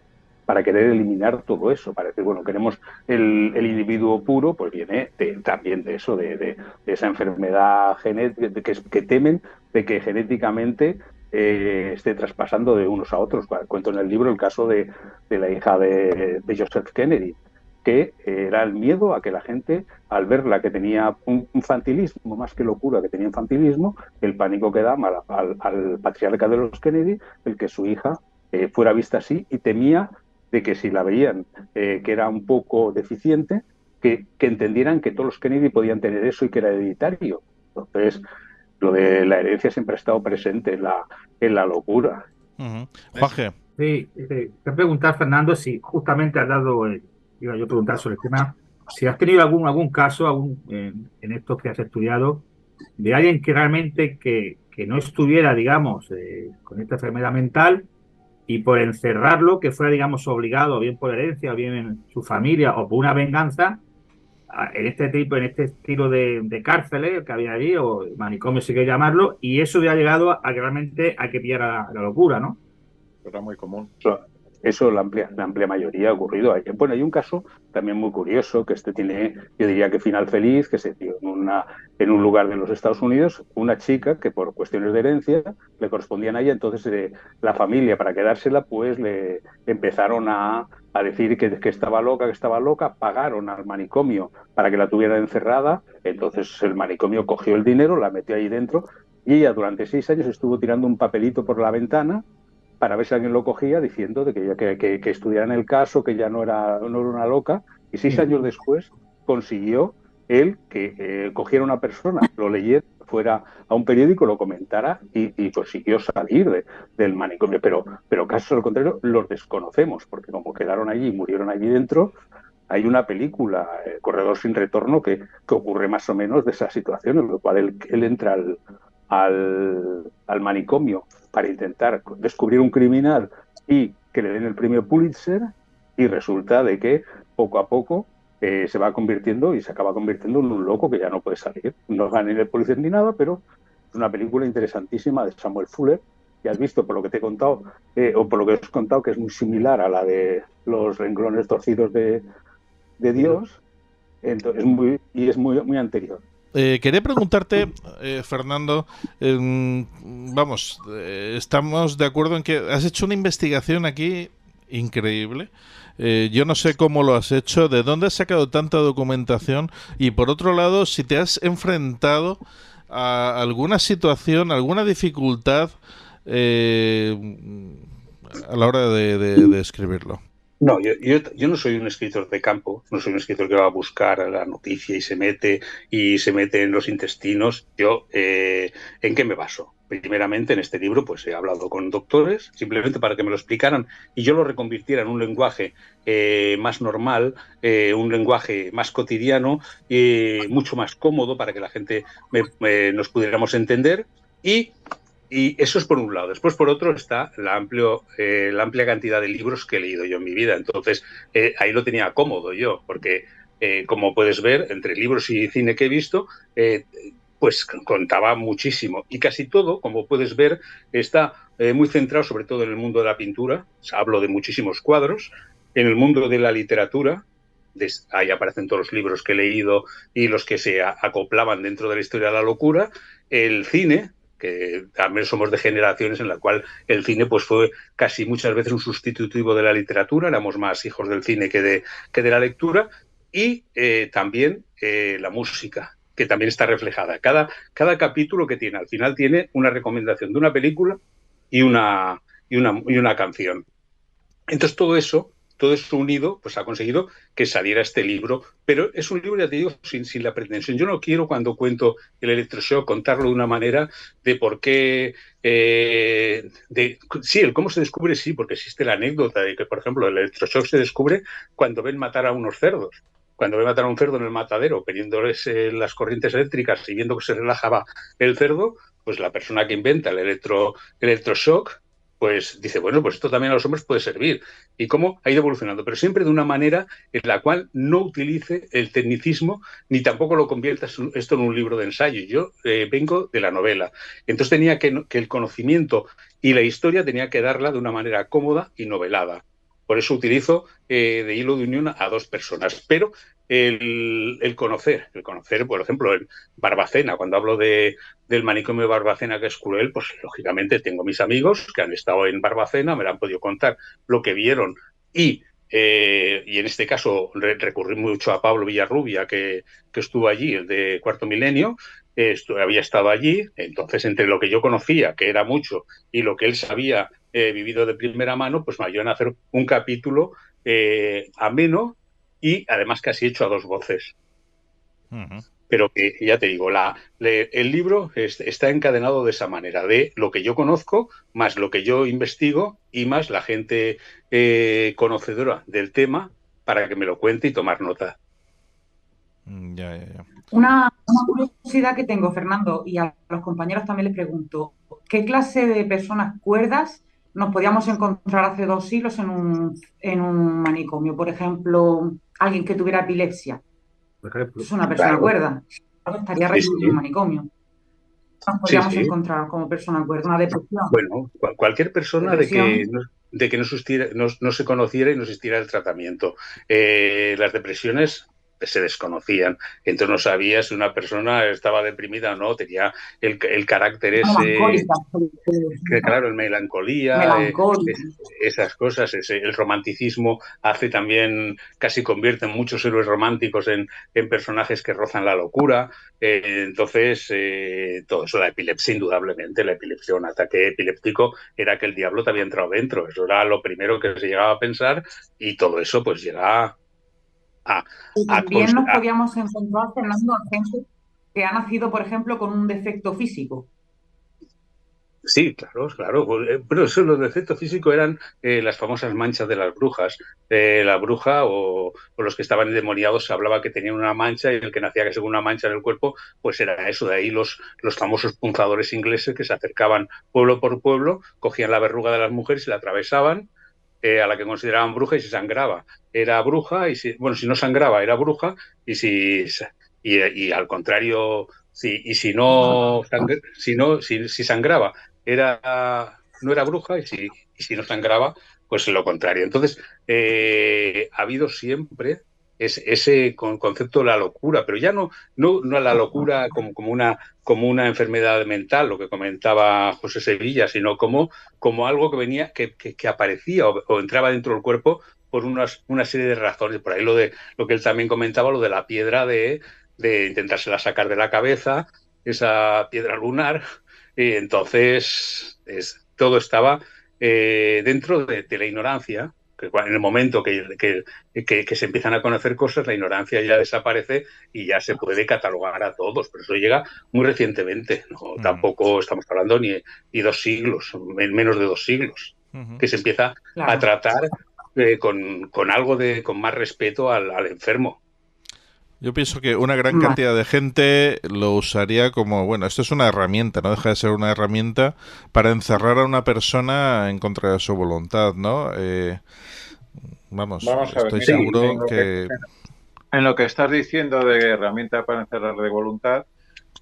para querer eliminar todo eso, para decir, bueno, queremos el individuo puro, pues viene también de eso, de esa enfermedad genética, que temen de que genéticamente esté traspasando de unos a otros. Cuento en el libro el caso de la hija de Joseph Kennedy, que era el miedo a que la gente, al verla que tenía un infantilismo, más que locura, que tenía infantilismo, el pánico que da al patriarca de los Kennedy, el que su hija fuera vista así, y temía de que si la veían que era un poco deficiente, que entendieran que todos los Kennedy podían tener eso y que era hereditario. Entonces, lo de la herencia siempre ha estado presente en la locura. Juanje. Sí, te preguntar, Fernando, si justamente has dado, iba yo a preguntar sobre el tema, si has tenido algún caso en estos que has estudiado, de alguien que realmente que no estuviera, digamos, con esta enfermedad mental, y por encerrarlo, que fuera, digamos, obligado, bien por herencia, o bien en su familia, o por una venganza, en este estilo de cárceles que había allí, o manicomio, si quieres llamarlo, y eso había llegado a que realmente a que pillara la locura, ¿no? Era muy común. Eso la amplia mayoría ha ocurrido. Bueno, hay un caso también muy curioso, que tiene, yo diría que final feliz, que se dio en un lugar de los Estados Unidos, una chica que por cuestiones de herencia le correspondían a ella, entonces la familia, para quedársela, pues le empezaron a decir que estaba loca, pagaron al manicomio para que la tuviera encerrada, entonces el manicomio cogió el dinero, la metió ahí dentro, y ella durante 6 años estuvo tirando un papelito por la ventana para ver si alguien lo cogía, diciendo de que estudiaran el caso, que ya no era una loca, y 6 años después consiguió él que cogiera una persona, lo leyera, fuera a un periódico, lo comentara y consiguió salir del manicomio. Pero casos al contrario los desconocemos, porque como quedaron allí y murieron allí dentro, hay una película, Corredor sin retorno, que ocurre más o menos de esa situación, en la cual él entra al manicomio para intentar descubrir un criminal y que le den el premio Pulitzer, y resulta de que poco a poco se va convirtiendo y se acaba convirtiendo en un loco que ya no puede salir. No gana ni el Pulitzer ni nada, pero es una película interesantísima de Samuel Fuller, que has visto por lo que te he contado, o por lo que os he contado, que es muy similar a la de Los renglones torcidos de Dios. Entonces, es muy anterior. Quería preguntarte, Fernando, estamos de acuerdo en que has hecho una investigación aquí increíble. Yo no sé cómo lo has hecho, de dónde has sacado tanta documentación, y por otro lado, si te has enfrentado a alguna situación, alguna dificultad a la hora de escribirlo. No, yo no soy un escritor de campo, no soy un escritor que va a buscar la noticia y se mete en los intestinos. Yo, ¿en qué me baso? Primeramente, en este libro pues he hablado con doctores, simplemente para que me lo explicaran y yo lo reconvirtiera en un lenguaje más normal, un lenguaje más cotidiano, mucho más cómodo para que la gente nos pudiéramos entender. Y eso es por un lado. Después, por otro, está la amplia cantidad de libros que he leído yo en mi vida. Entonces, ahí lo tenía cómodo yo, porque, como puedes ver, entre libros y cine que he visto, pues contaba muchísimo. Y casi todo, como puedes ver, está muy centrado sobre todo en el mundo de la pintura. Hablo de muchísimos cuadros. En el mundo de la literatura, ahí aparecen todos los libros que he leído y los que se acoplaban dentro de la historia de la locura. El cine, que también somos de generaciones en la cual el cine pues fue casi muchas veces un sustitutivo de la literatura, éramos más hijos del cine que de la lectura, y también la música, que también está reflejada. Cada capítulo que tiene, al final tiene una recomendación de una película y una canción. Entonces todo eso unido pues ha conseguido que saliera este libro, pero es un libro, ya te digo, sin la pretensión. Yo no quiero, cuando cuento el electroshock, contarlo de una manera de por qué, sí, el cómo se descubre, sí, porque existe la anécdota de que, por ejemplo, el electroshock se descubre cuando ven matar a unos cerdos. Cuando ve matar a un cerdo en el matadero, poniéndoles las corrientes eléctricas y viendo que se relajaba el cerdo, pues la persona que inventa el electroshock pues dice, bueno, pues esto también a los hombres puede servir. Y cómo ha ido evolucionando, pero siempre de una manera en la cual no utilice el tecnicismo ni tampoco lo convierta esto en un libro de ensayo. Yo vengo de la novela. Entonces tenía que el conocimiento y la historia tenía que darla de una manera cómoda y novelada. Por eso utilizo de hilo de unión a dos personas. Pero el conocer, por ejemplo, en Barbacena, cuando hablo del manicomio de Barbacena, que es cruel, pues lógicamente tengo mis amigos que han estado en Barbacena, me lo han podido contar lo que vieron y en este caso recurrí mucho a Pablo Villarrubia, que estuvo allí, el de Cuarto Milenio, había estado allí. Entonces, entre lo que yo conocía, que era mucho, y lo que él sabía vivido de primera mano, pues me ayudan a hacer un capítulo ameno y además casi hecho a dos voces. Uh-huh. Pero que, ya te digo, el libro está encadenado de esa manera, de lo que yo conozco, más lo que yo investigo y más la gente conocedora del tema para que me lo cuente y tomar nota. Ya. Una curiosidad que tengo, Fernando, y a los compañeros también les pregunto, ¿qué clase de personas cuerdas nos podíamos encontrar hace 2 siglos en un manicomio? Por ejemplo, alguien que tuviera epilepsia. Por ejemplo, es una persona cuerda. Estaría recluido en un manicomio. Nos podríamos encontrar como persona cuerda, una depresión. Bueno, cualquier persona de que no se conociera y no existiera el tratamiento. Las depresiones se desconocían, entonces no sabía si una persona estaba deprimida o no, tenía el carácter ese, claro, el melancolía, esas cosas, el romanticismo hace también, casi convierte en muchos héroes románticos en personajes que rozan la locura. Entonces todo eso, la epilepsia, indudablemente, la epilepsia, un ataque epiléptico era que el diablo te había entrado dentro, eso era lo primero que se llegaba a pensar, y todo eso pues llega y también nos podíamos encontrar, Fernando, a gente que ha nacido, por ejemplo, con un defecto físico. Sí, claro. Pero eso, los defectos físicos eran las famosas manchas de las brujas. La bruja o los que estaban endemoniados se hablaba que tenían una mancha, y el que nacía que según una mancha en el cuerpo, pues era eso. De ahí los famosos punzadores ingleses que se acercaban pueblo por pueblo, cogían la verruga de las mujeres y la atravesaban, a la que consideraban bruja, y si sangraba era bruja, y si no sangraba era bruja, y al contrario, si sangraba no era bruja, y si no sangraba, pues lo contrario. Entonces ha habido siempre ese concepto de la locura, pero ya no la locura como una enfermedad mental, lo que comentaba José Sevilla, sino como algo que venía, que aparecía o entraba dentro del cuerpo por una serie de razones. Por ahí lo que él también comentaba, lo de la piedra de intentársela sacar de la cabeza, esa piedra lunar, y entonces todo estaba dentro de la ignorancia. Que en el momento que se empiezan a conocer cosas, la ignorancia ya desaparece y ya se puede catalogar a todos, pero eso llega muy recientemente, ¿no? Tampoco estamos hablando ni 2 siglos, menos de 2 siglos, que se empieza a tratar con algo con más respeto al enfermo. Yo pienso que una gran cantidad de gente lo usaría como, bueno, esto es una herramienta, no deja de ser una herramienta para encerrar a una persona en contra de su voluntad, ¿no? Vamos a ver, estoy seguro que... En lo que estás diciendo de herramienta para encerrar de voluntad,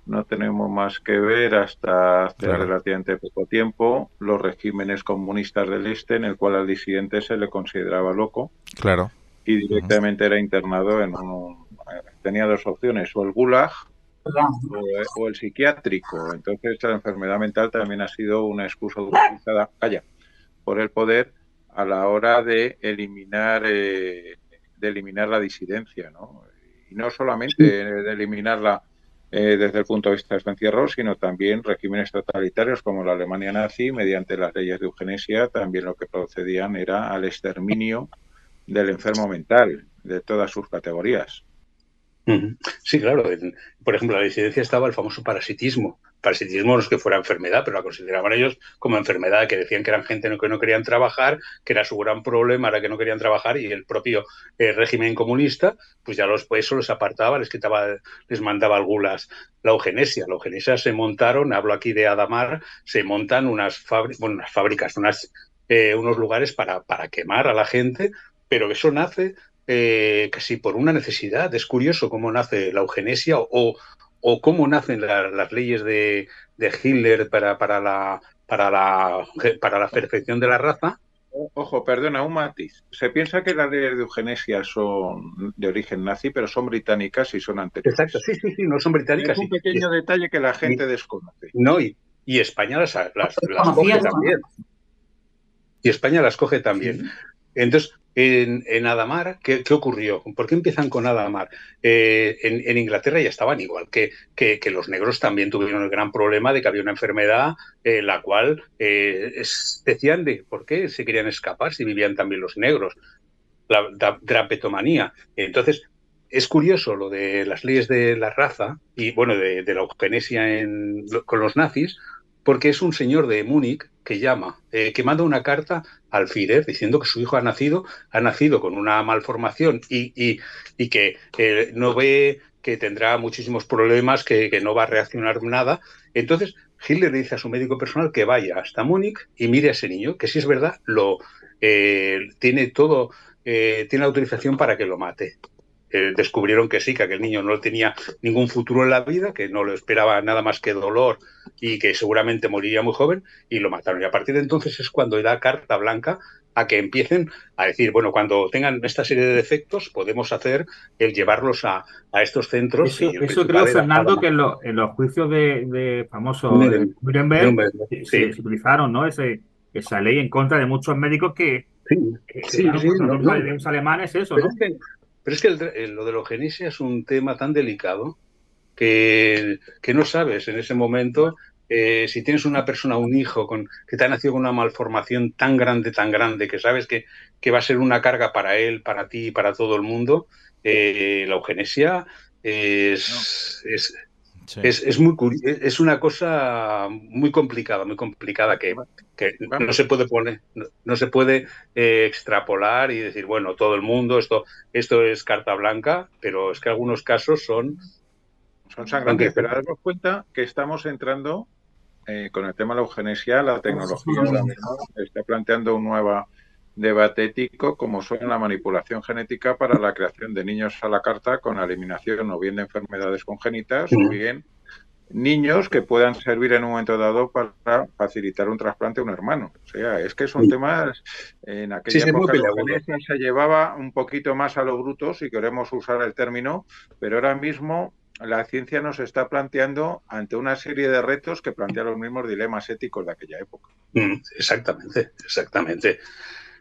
no tenemos más que ver hasta hace relativamente poco tiempo los regímenes comunistas del Este, en el cual al disidente se le consideraba loco. Claro. y directamente era internado tenía dos opciones, o el Gulag o el psiquiátrico. Entonces la enfermedad mental también ha sido una excusa utilizada por el poder a la hora de eliminar la disidencia, ¿no? Y no solamente de eliminarla desde el punto de vista de encierro, sino también regímenes totalitarios como la Alemania nazi, mediante las leyes de eugenesia, también lo que procedían era al exterminio del enfermo mental, de todas sus categorías. Sí, claro. Por ejemplo, en la disidencia estaba el famoso parasitismo. Parasitismo no es que fuera enfermedad, pero la consideraban ellos como enfermedad, que decían que eran gente que no querían trabajar, que era su gran problema, era que no querían trabajar, y el propio régimen comunista, pues ya eso los apartaba, les mandaba al Gulag. La eugenesia se montaron, hablo aquí de Adamar, se montan unas fábricas, unos lugares para quemar a la gente, pero eso nace casi por una necesidad. Es curioso cómo nace la eugenesia o cómo nacen las leyes de Hitler para la perfección de la raza. Ojo, perdona, un matiz. Se piensa que las leyes de eugenesia son de origen nazi, pero son británicas y son anteriores. Exacto, sí, no son británicas. Es un pequeño detalle que la gente desconoce. No, y España las coge también. Y España las coge también. Sí. Entonces, en Adamar, ¿qué ocurrió? ¿Por qué empiezan con Adamar? En Inglaterra ya estaban igual, que los negros también tuvieron el gran problema de que había una enfermedad la cual decían de por qué se querían escapar si vivían también los negros, la drapetomanía. Entonces, es curioso lo de las leyes de la raza y, bueno, de la eugenesia con los nazis, porque es un señor de Múnich que manda una carta al Führer diciendo que su hijo ha nacido con una malformación y que no ve, que tendrá muchísimos problemas, que no va a reaccionar nada. Entonces Hitler le dice a su médico personal que vaya hasta Múnich y mire a ese niño, que si es verdad tiene autorización para que lo mate. Descubrieron que sí, que aquel niño no tenía ningún futuro en la vida, que no le esperaba nada más que dolor y que seguramente moriría muy joven, y lo mataron. Y a partir de entonces es cuando da carta blanca a que empiecen a decir, bueno, cuando tengan esta serie de defectos podemos hacer el llevarlos a estos centros. Eso creo, Fernando, que en los juicios de famosos Nuremberg se utilizaron, ¿no? Esa ley en contra de muchos médicos que los alemanes, eso, ¿no? Pero es que lo de la eugenesia es un tema tan delicado que no sabes en ese momento si tienes una persona, un hijo que te ha nacido con una malformación tan grande, que sabes que va a ser una carga para él, para ti, para todo el mundo. La eugenesia es una cosa muy complicada que no se puede poner, no se puede extrapolar y decir, bueno, todo el mundo, esto es carta blanca, pero es que algunos casos son sangrantes. Pero darnos cuenta que estamos entrando con el tema de la eugenesia, la tecnología ahora mismo está planteando un nuevo debate ético, como son la manipulación genética para la creación de niños a la carta con la eliminación o bien de enfermedades congénitas o bien niños que puedan servir en un momento dado para facilitar un trasplante a un hermano. O sea, es que son temas, en aquella época la eugenesia se llevaba un poquito más a lo bruto, si queremos usar el término, pero ahora mismo la ciencia nos está planteando ante una serie de retos que plantean los mismos dilemas éticos de aquella época. Exactamente.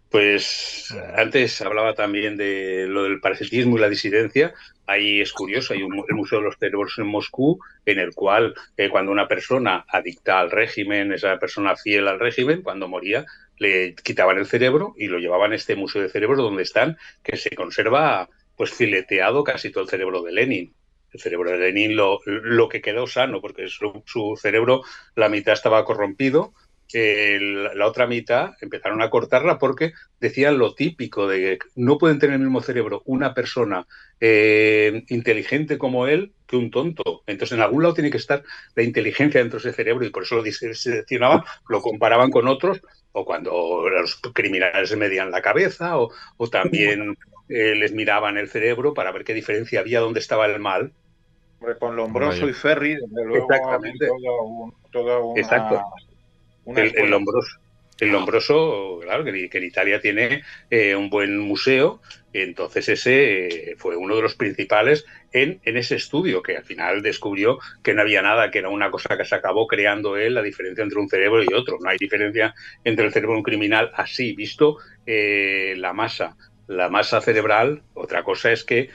Pues antes hablaba también de lo del parasitismo y la disidencia. Ahí es curioso, hay el Museo de los Cerebros en Moscú, en el cual cuando una persona adicta al régimen, esa persona fiel al régimen, cuando moría, le quitaban el cerebro y lo llevaban a este Museo de Cerebros donde están, que se conserva pues fileteado casi todo el cerebro de Lenin. El cerebro de Lenin lo que quedó sano, porque su cerebro, la mitad estaba corrompido, la otra mitad empezaron a cortarla porque decían lo típico de que no pueden tener el mismo cerebro una persona inteligente como él que un tonto. Entonces en algún lado tiene que estar la inteligencia dentro de ese cerebro y por eso lo diseccionaban, lo comparaban con otros, o cuando los criminales se medían la cabeza o también les miraban el cerebro para ver qué diferencia había, dónde estaba el mal. Con Lombroso y Ferri, desde luego, exactamente. toda una... Exacto. El Lombroso. El Lombroso, claro, que en Italia tiene un buen museo, entonces ese fue uno de los principales en ese estudio, que al final descubrió que no había nada, que era una cosa que se acabó creando él, la diferencia entre un cerebro y otro. No hay diferencia entre el cerebro de un criminal así, visto la masa cerebral. Otra cosa es que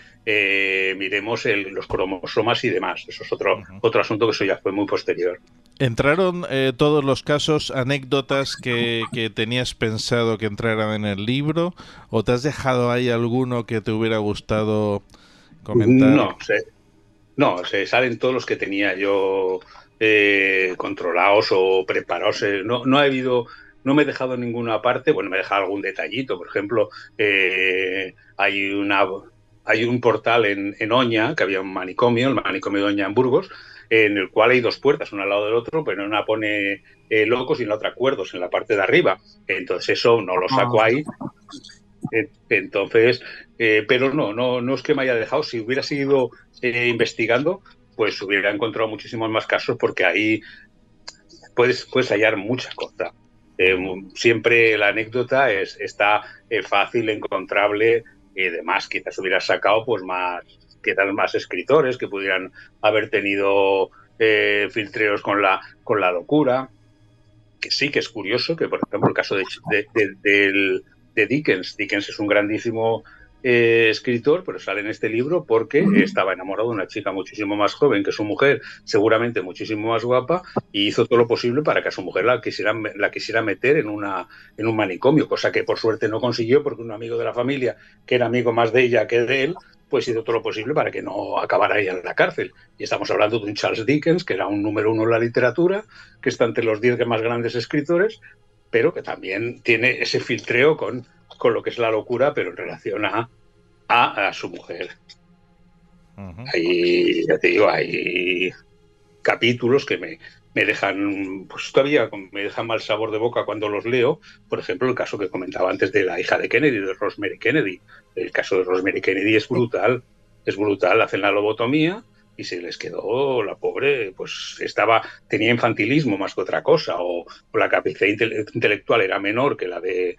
miremos los cromosomas y demás. Eso es otro asunto, que eso ya fue muy posterior. ¿Entraron todos los casos, anécdotas que tenías pensado que entraran en el libro? ¿O te has dejado ahí alguno que te hubiera gustado comentar? No, se salen todos los que tenía yo controlados o preparados. No me he dejado en ninguna parte. Bueno, me he dejado algún detallito. Por ejemplo, hay un portal en Oña, que había un manicomio, el manicomio de Oña en Burgos, en el cual hay dos puertas, una al lado del otro, pero en una pone locos y en la otra cuerdos, en la parte de arriba. Entonces eso no lo saco ahí. Entonces, pero no es que me haya dejado. Si hubiera seguido investigando, pues hubiera encontrado muchísimos más casos, porque ahí puedes hallar muchas cosas. Siempre la anécdota está fácil, encontrable y demás. Quizás hubiera sacado pues más escritores que pudieran haber tenido filtreos con la locura, que sí que es curioso, que por ejemplo el caso de Dickens. Dickens es un grandísimo escritor, pero sale en este libro porque estaba enamorado de una chica muchísimo más joven que su mujer, seguramente muchísimo más guapa, y hizo todo lo posible para que a su mujer la quisiera meter en un manicomio, cosa que por suerte no consiguió, porque un amigo de la familia, que era amigo más de ella que de él, pues hizo todo lo posible para que no acabara ella en la cárcel. Y estamos hablando de un Charles Dickens, que era un número 1 en la literatura, que está entre los 10 más grandes escritores, pero que también tiene ese filtreo con lo que es la locura, pero en relación a su mujer. Ahí, ya te digo, hay capítulos que me dejan, pues todavía me dejan mal sabor de boca cuando los leo. Por ejemplo, el caso que comentaba antes de la hija de Kennedy, de Rosemary Kennedy. El caso de Rosemary Kennedy es brutal. Hacen la lobotomía y se les quedó, la pobre, pues tenía infantilismo más que otra cosa, o la capacidad intelectual era menor que la de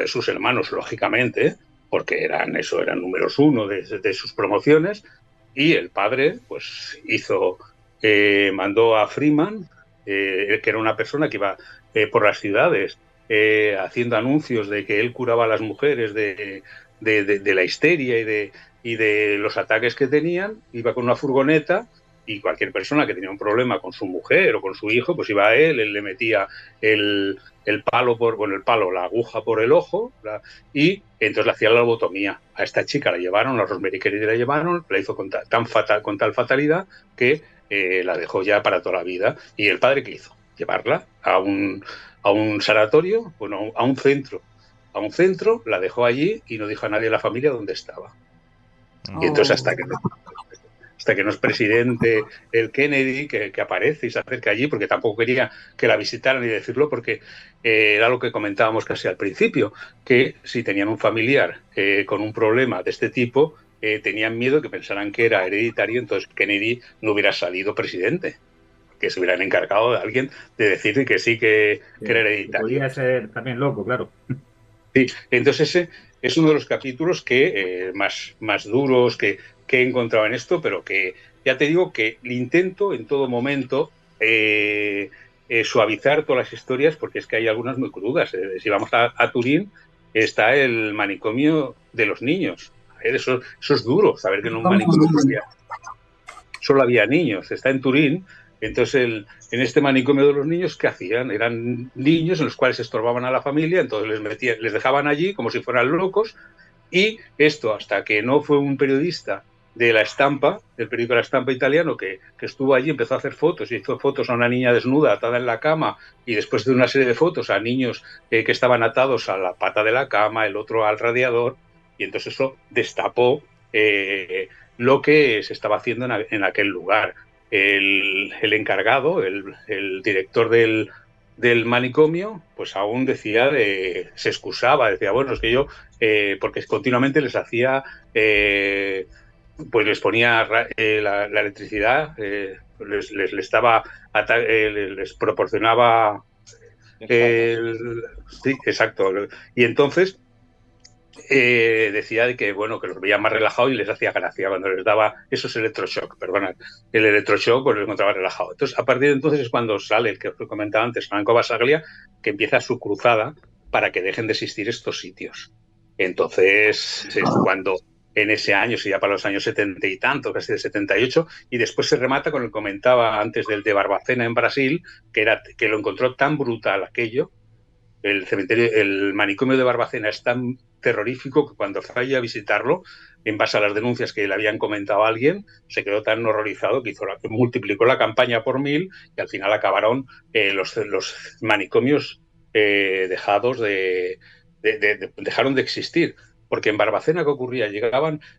sus hermanos, lógicamente, porque eran números 1 de sus promociones. Y el padre pues mandó a Freeman, que era una persona que iba por las ciudades haciendo anuncios de que él curaba a las mujeres de la histeria y de los ataques que tenían. Iba con una furgoneta y cualquier persona que tenía un problema con su mujer o con su hijo, pues iba a él le metía el palo la aguja por el ojo, y entonces le hacía la lobotomía. A esta chica la llevaron, a Rosemary Kennedy la llevaron, la hizo con tal fatalidad que la dejó ya para toda la vida. ¿Y el padre qué hizo? Llevarla a un sanatorio, bueno, a un centro, la dejó allí y no dijo a nadie de la familia dónde estaba. Y entonces hasta que no es presidente el Kennedy, que aparece y se acerca allí, porque tampoco quería que la visitaran ni decirlo, porque era lo que comentábamos casi al principio, que si tenían un familiar con un problema de este tipo, tenían miedo que pensaran que era hereditario, entonces Kennedy no hubiera salido presidente, que se hubieran encargado de alguien de decir que sí, que era hereditario. Podría ser también loco, claro. Sí, entonces ese es uno de los capítulos que más duros que he encontrado en esto, pero que ya te digo que intento en todo momento suavizar todas las historias, porque es que hay algunas muy crudas. Si vamos a Turín, está el manicomio de los niños. Eso es duro, saber que en un manicomio solo había niños. Está en Turín. Entonces, en este manicomio de los niños, ¿qué hacían? Eran niños en los cuales estorbaban a la familia, entonces les dejaban allí como si fueran locos, y esto hasta que no fue un periodista de La Estampa, del periódico La Estampa italiano, que estuvo allí, empezó a hacer fotos, y hizo fotos a una niña desnuda atada en la cama, y después de una serie de fotos a niños que estaban atados a la pata de la cama, el otro al radiador, y entonces eso destapó lo que se estaba haciendo en aquel lugar. El encargado, el director del manicomio, pues aún decía, se excusaba, decía, bueno, es que yo, porque continuamente les hacía, pues les ponía la electricidad, les proporcionaba Sí, exacto. Y entonces decía de que, bueno, que los veía más relajados y les hacía gracia cuando les daba esos electroshock, perdona, el electroshock pues los encontraba relajado. Entonces, a partir de entonces es cuando sale el que os comentaba antes, Franco Basaglia, que empieza su cruzada para que dejen de existir estos sitios. Entonces es cuando en ese año, si ya para los años 70 y tanto, casi de 78, y después se remata con el que comentaba antes del de Barbacena en Brasil, que lo encontró tan brutal aquello. El cementerio, el manicomio de Barbacena es tan terrorífico que cuando fue a visitarlo, en base a las denuncias que le habían comentado a alguien, se quedó tan horrorizado que multiplicó la campaña por 1000 y al final acabaron los manicomios dejaron de existir. Porque en Barbacena, ¿qué ocurría?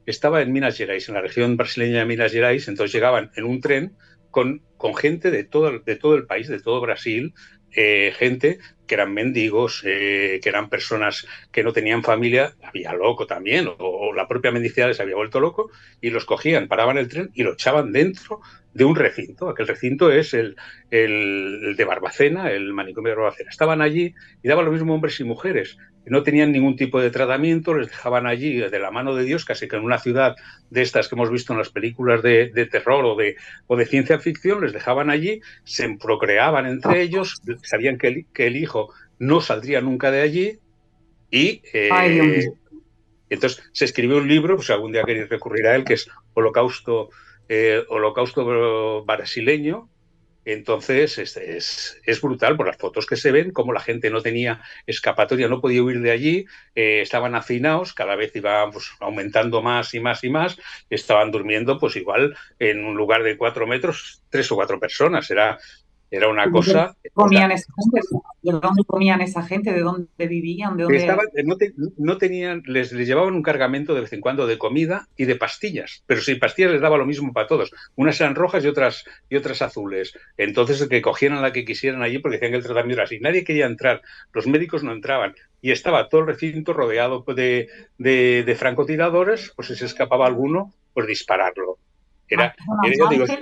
Estaba en Minas Gerais, en la región brasileña de Minas Gerais, entonces llegaban en un tren con gente de todo el país, de todo Brasil, gente que eran mendigos, que eran personas que no tenían familia, había loco también, o la propia mendicidad se había vuelto loco, y los cogían, paraban el tren y lo echaban dentro de un recinto. Aquel recinto es el de Barbacena, el manicomio de Barbacena. Estaban allí y daban lo mismo hombres y mujeres. No tenían ningún tipo de tratamiento, les dejaban allí de la mano de Dios, casi que en una ciudad de estas que hemos visto en las películas de terror o de ciencia ficción, les dejaban allí, se procreaban entre ellos, sabían que el hijo no saldría nunca de allí y entonces se escribió un libro, pues algún día queréis recurrir a él, que es Holocausto brasileño. Entonces es brutal por las fotos que se ven, como la gente no tenía escapatoria, no podía huir de allí, estaban hacinados, cada vez iba pues, aumentando más y más y más, estaban durmiendo pues igual en un lugar de 4 metros, 3 o 4 personas, era una cosa... ¿Comían esa gente? ¿De dónde comían esa gente? ¿De dónde vivían? ¿De dónde... No tenían, les llevaban un cargamento de vez en cuando de comida y de pastillas, pero sin pastillas les daba lo mismo para todos. Unas eran rojas y otras azules. Entonces que cogieran la que quisieran allí porque decían que el tratamiento era así. Nadie quería entrar, los médicos no entraban. Y estaba todo el recinto rodeado de francotiradores, pues si se escapaba alguno, pues dispararlo.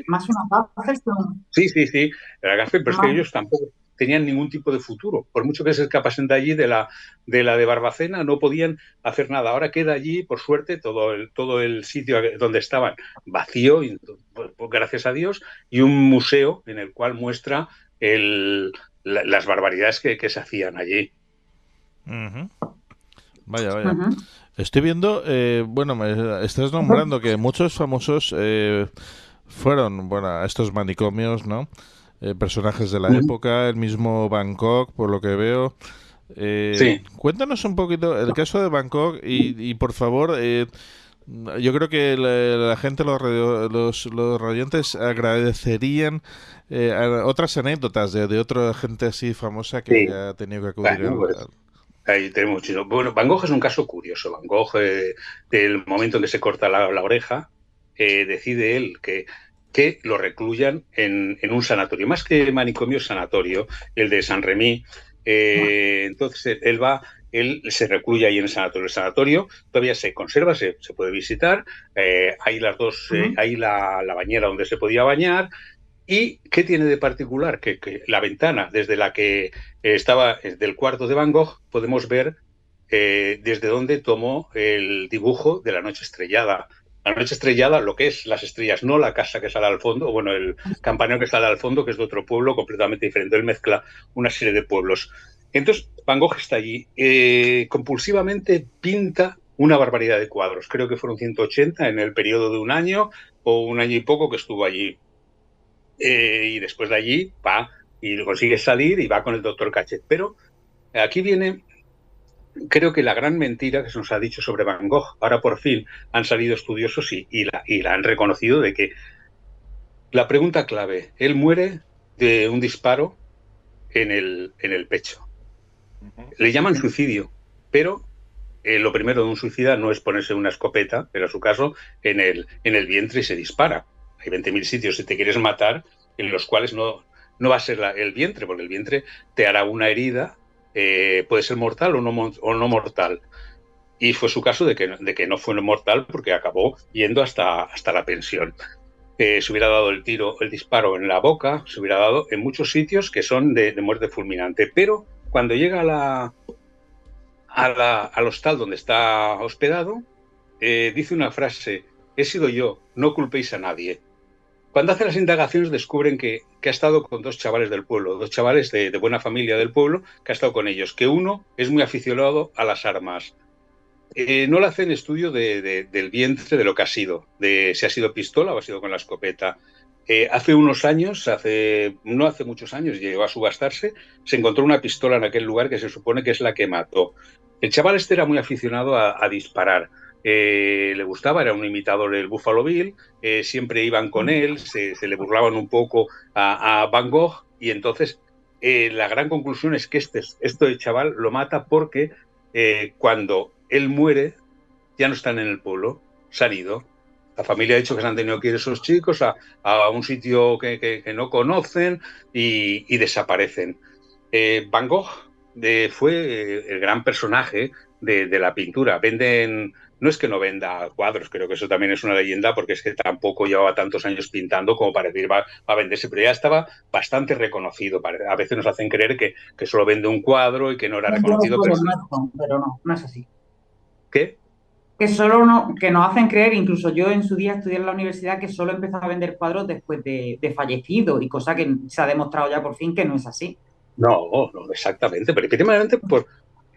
Más una cárcel. Sí, era cárcel, pero es que ellos tampoco tenían ningún tipo de futuro. Por mucho que se escapasen de allí, de la de Barbacena, no podían hacer nada. Ahora queda allí, por suerte, todo el sitio donde estaban vacío, gracias a Dios, y un museo en el cual muestra las barbaridades que se hacían allí. Uh-huh. Vaya. Uh-huh. Estoy viendo, me estás nombrando que muchos famosos fueron, a estos manicomios, ¿no? Personajes de la época, el mismo Bangkok, por lo que veo. Sí. Cuéntanos un poquito el caso de Bangkok y por favor, yo creo que la gente, los oyentes agradecerían otras anécdotas de otra gente así famosa que haya tenido que acudir Ahí tenemos muchísimo. Bueno, Van Gogh es un caso curioso. Van Gogh, del momento en que se corta la oreja, decide él que lo recluyan en un sanatorio, más que manicomio, sanatorio, el de San Remy. Entonces él se recluye ahí en el sanatorio. El sanatorio todavía se conserva, se puede visitar. Hay las dos, hay la bañera donde se podía bañar. ¿Y qué tiene de particular? Que la ventana desde la que estaba del cuarto de Van Gogh podemos ver desde donde tomó el dibujo de la noche estrellada. La noche estrellada, lo que es las estrellas, no la casa que sale al fondo, el campanario que sale al fondo, que es de otro pueblo completamente diferente. Él mezcla una serie de pueblos. Entonces, Van Gogh está allí. Compulsivamente pinta una barbaridad de cuadros. Creo que fueron 180 en el periodo de un año o un año y poco que estuvo allí. Y después de allí va y consigue salir y va con el doctor Cachet. Pero aquí viene, creo que la gran mentira que se nos ha dicho sobre Van Gogh. Ahora por fin han salido estudiosos y la han reconocido, de que la pregunta clave, él muere de un disparo en el pecho. Le llaman suicidio, pero lo primero de un suicida no es ponerse una escopeta, pero en su caso en el vientre y se dispara. Hay 20.000 sitios si te quieres matar en los cuales no va a ser el vientre, porque el vientre te hará una herida, puede ser mortal o no mortal. Y fue su caso de que no fue mortal porque acabó yendo hasta la pensión. se hubiera dado el disparo en la boca, se hubiera dado en muchos sitios que son de muerte fulminante. Pero cuando llega al hostal donde está hospedado, dice una frase: he sido yo, no culpéis a nadie. Cuando hace las indagaciones descubren que ha estado con 2 chavales del pueblo, 2 chavales de buena familia del pueblo, que ha estado con ellos, que uno es muy aficionado a las armas. No le hacen estudio del vientre, de lo que ha sido, de si ha sido pistola o ha sido con la escopeta. Hace unos años, no hace muchos años, llegó a subastarse, se encontró una pistola en aquel lugar que se supone que es la que mató. El chaval este era muy aficionado a disparar. Le gustaba, era un imitador del Buffalo Bill, siempre iban con él, se le burlaban un poco a Van Gogh, y entonces la gran conclusión es que este chaval lo mata porque cuando él muere ya no están en el pueblo, se han ido. La familia ha dicho que se han tenido que ir esos chicos a un sitio que no conocen y desaparecen. Van Gogh fue el gran personaje de la pintura. No es que no venda cuadros, creo que eso también es una leyenda, porque es que tampoco llevaba tantos años pintando como para decir va a venderse, pero ya estaba bastante reconocido. A veces nos hacen creer que solo vende un cuadro y que no era reconocido. Pero no es así. ¿Qué? Que nos hacen creer, incluso yo en su día estudié en la universidad, que solo empezó a vender cuadros después de fallecido, y cosa que se ha demostrado ya por fin que no es así. No, exactamente, pero primeramente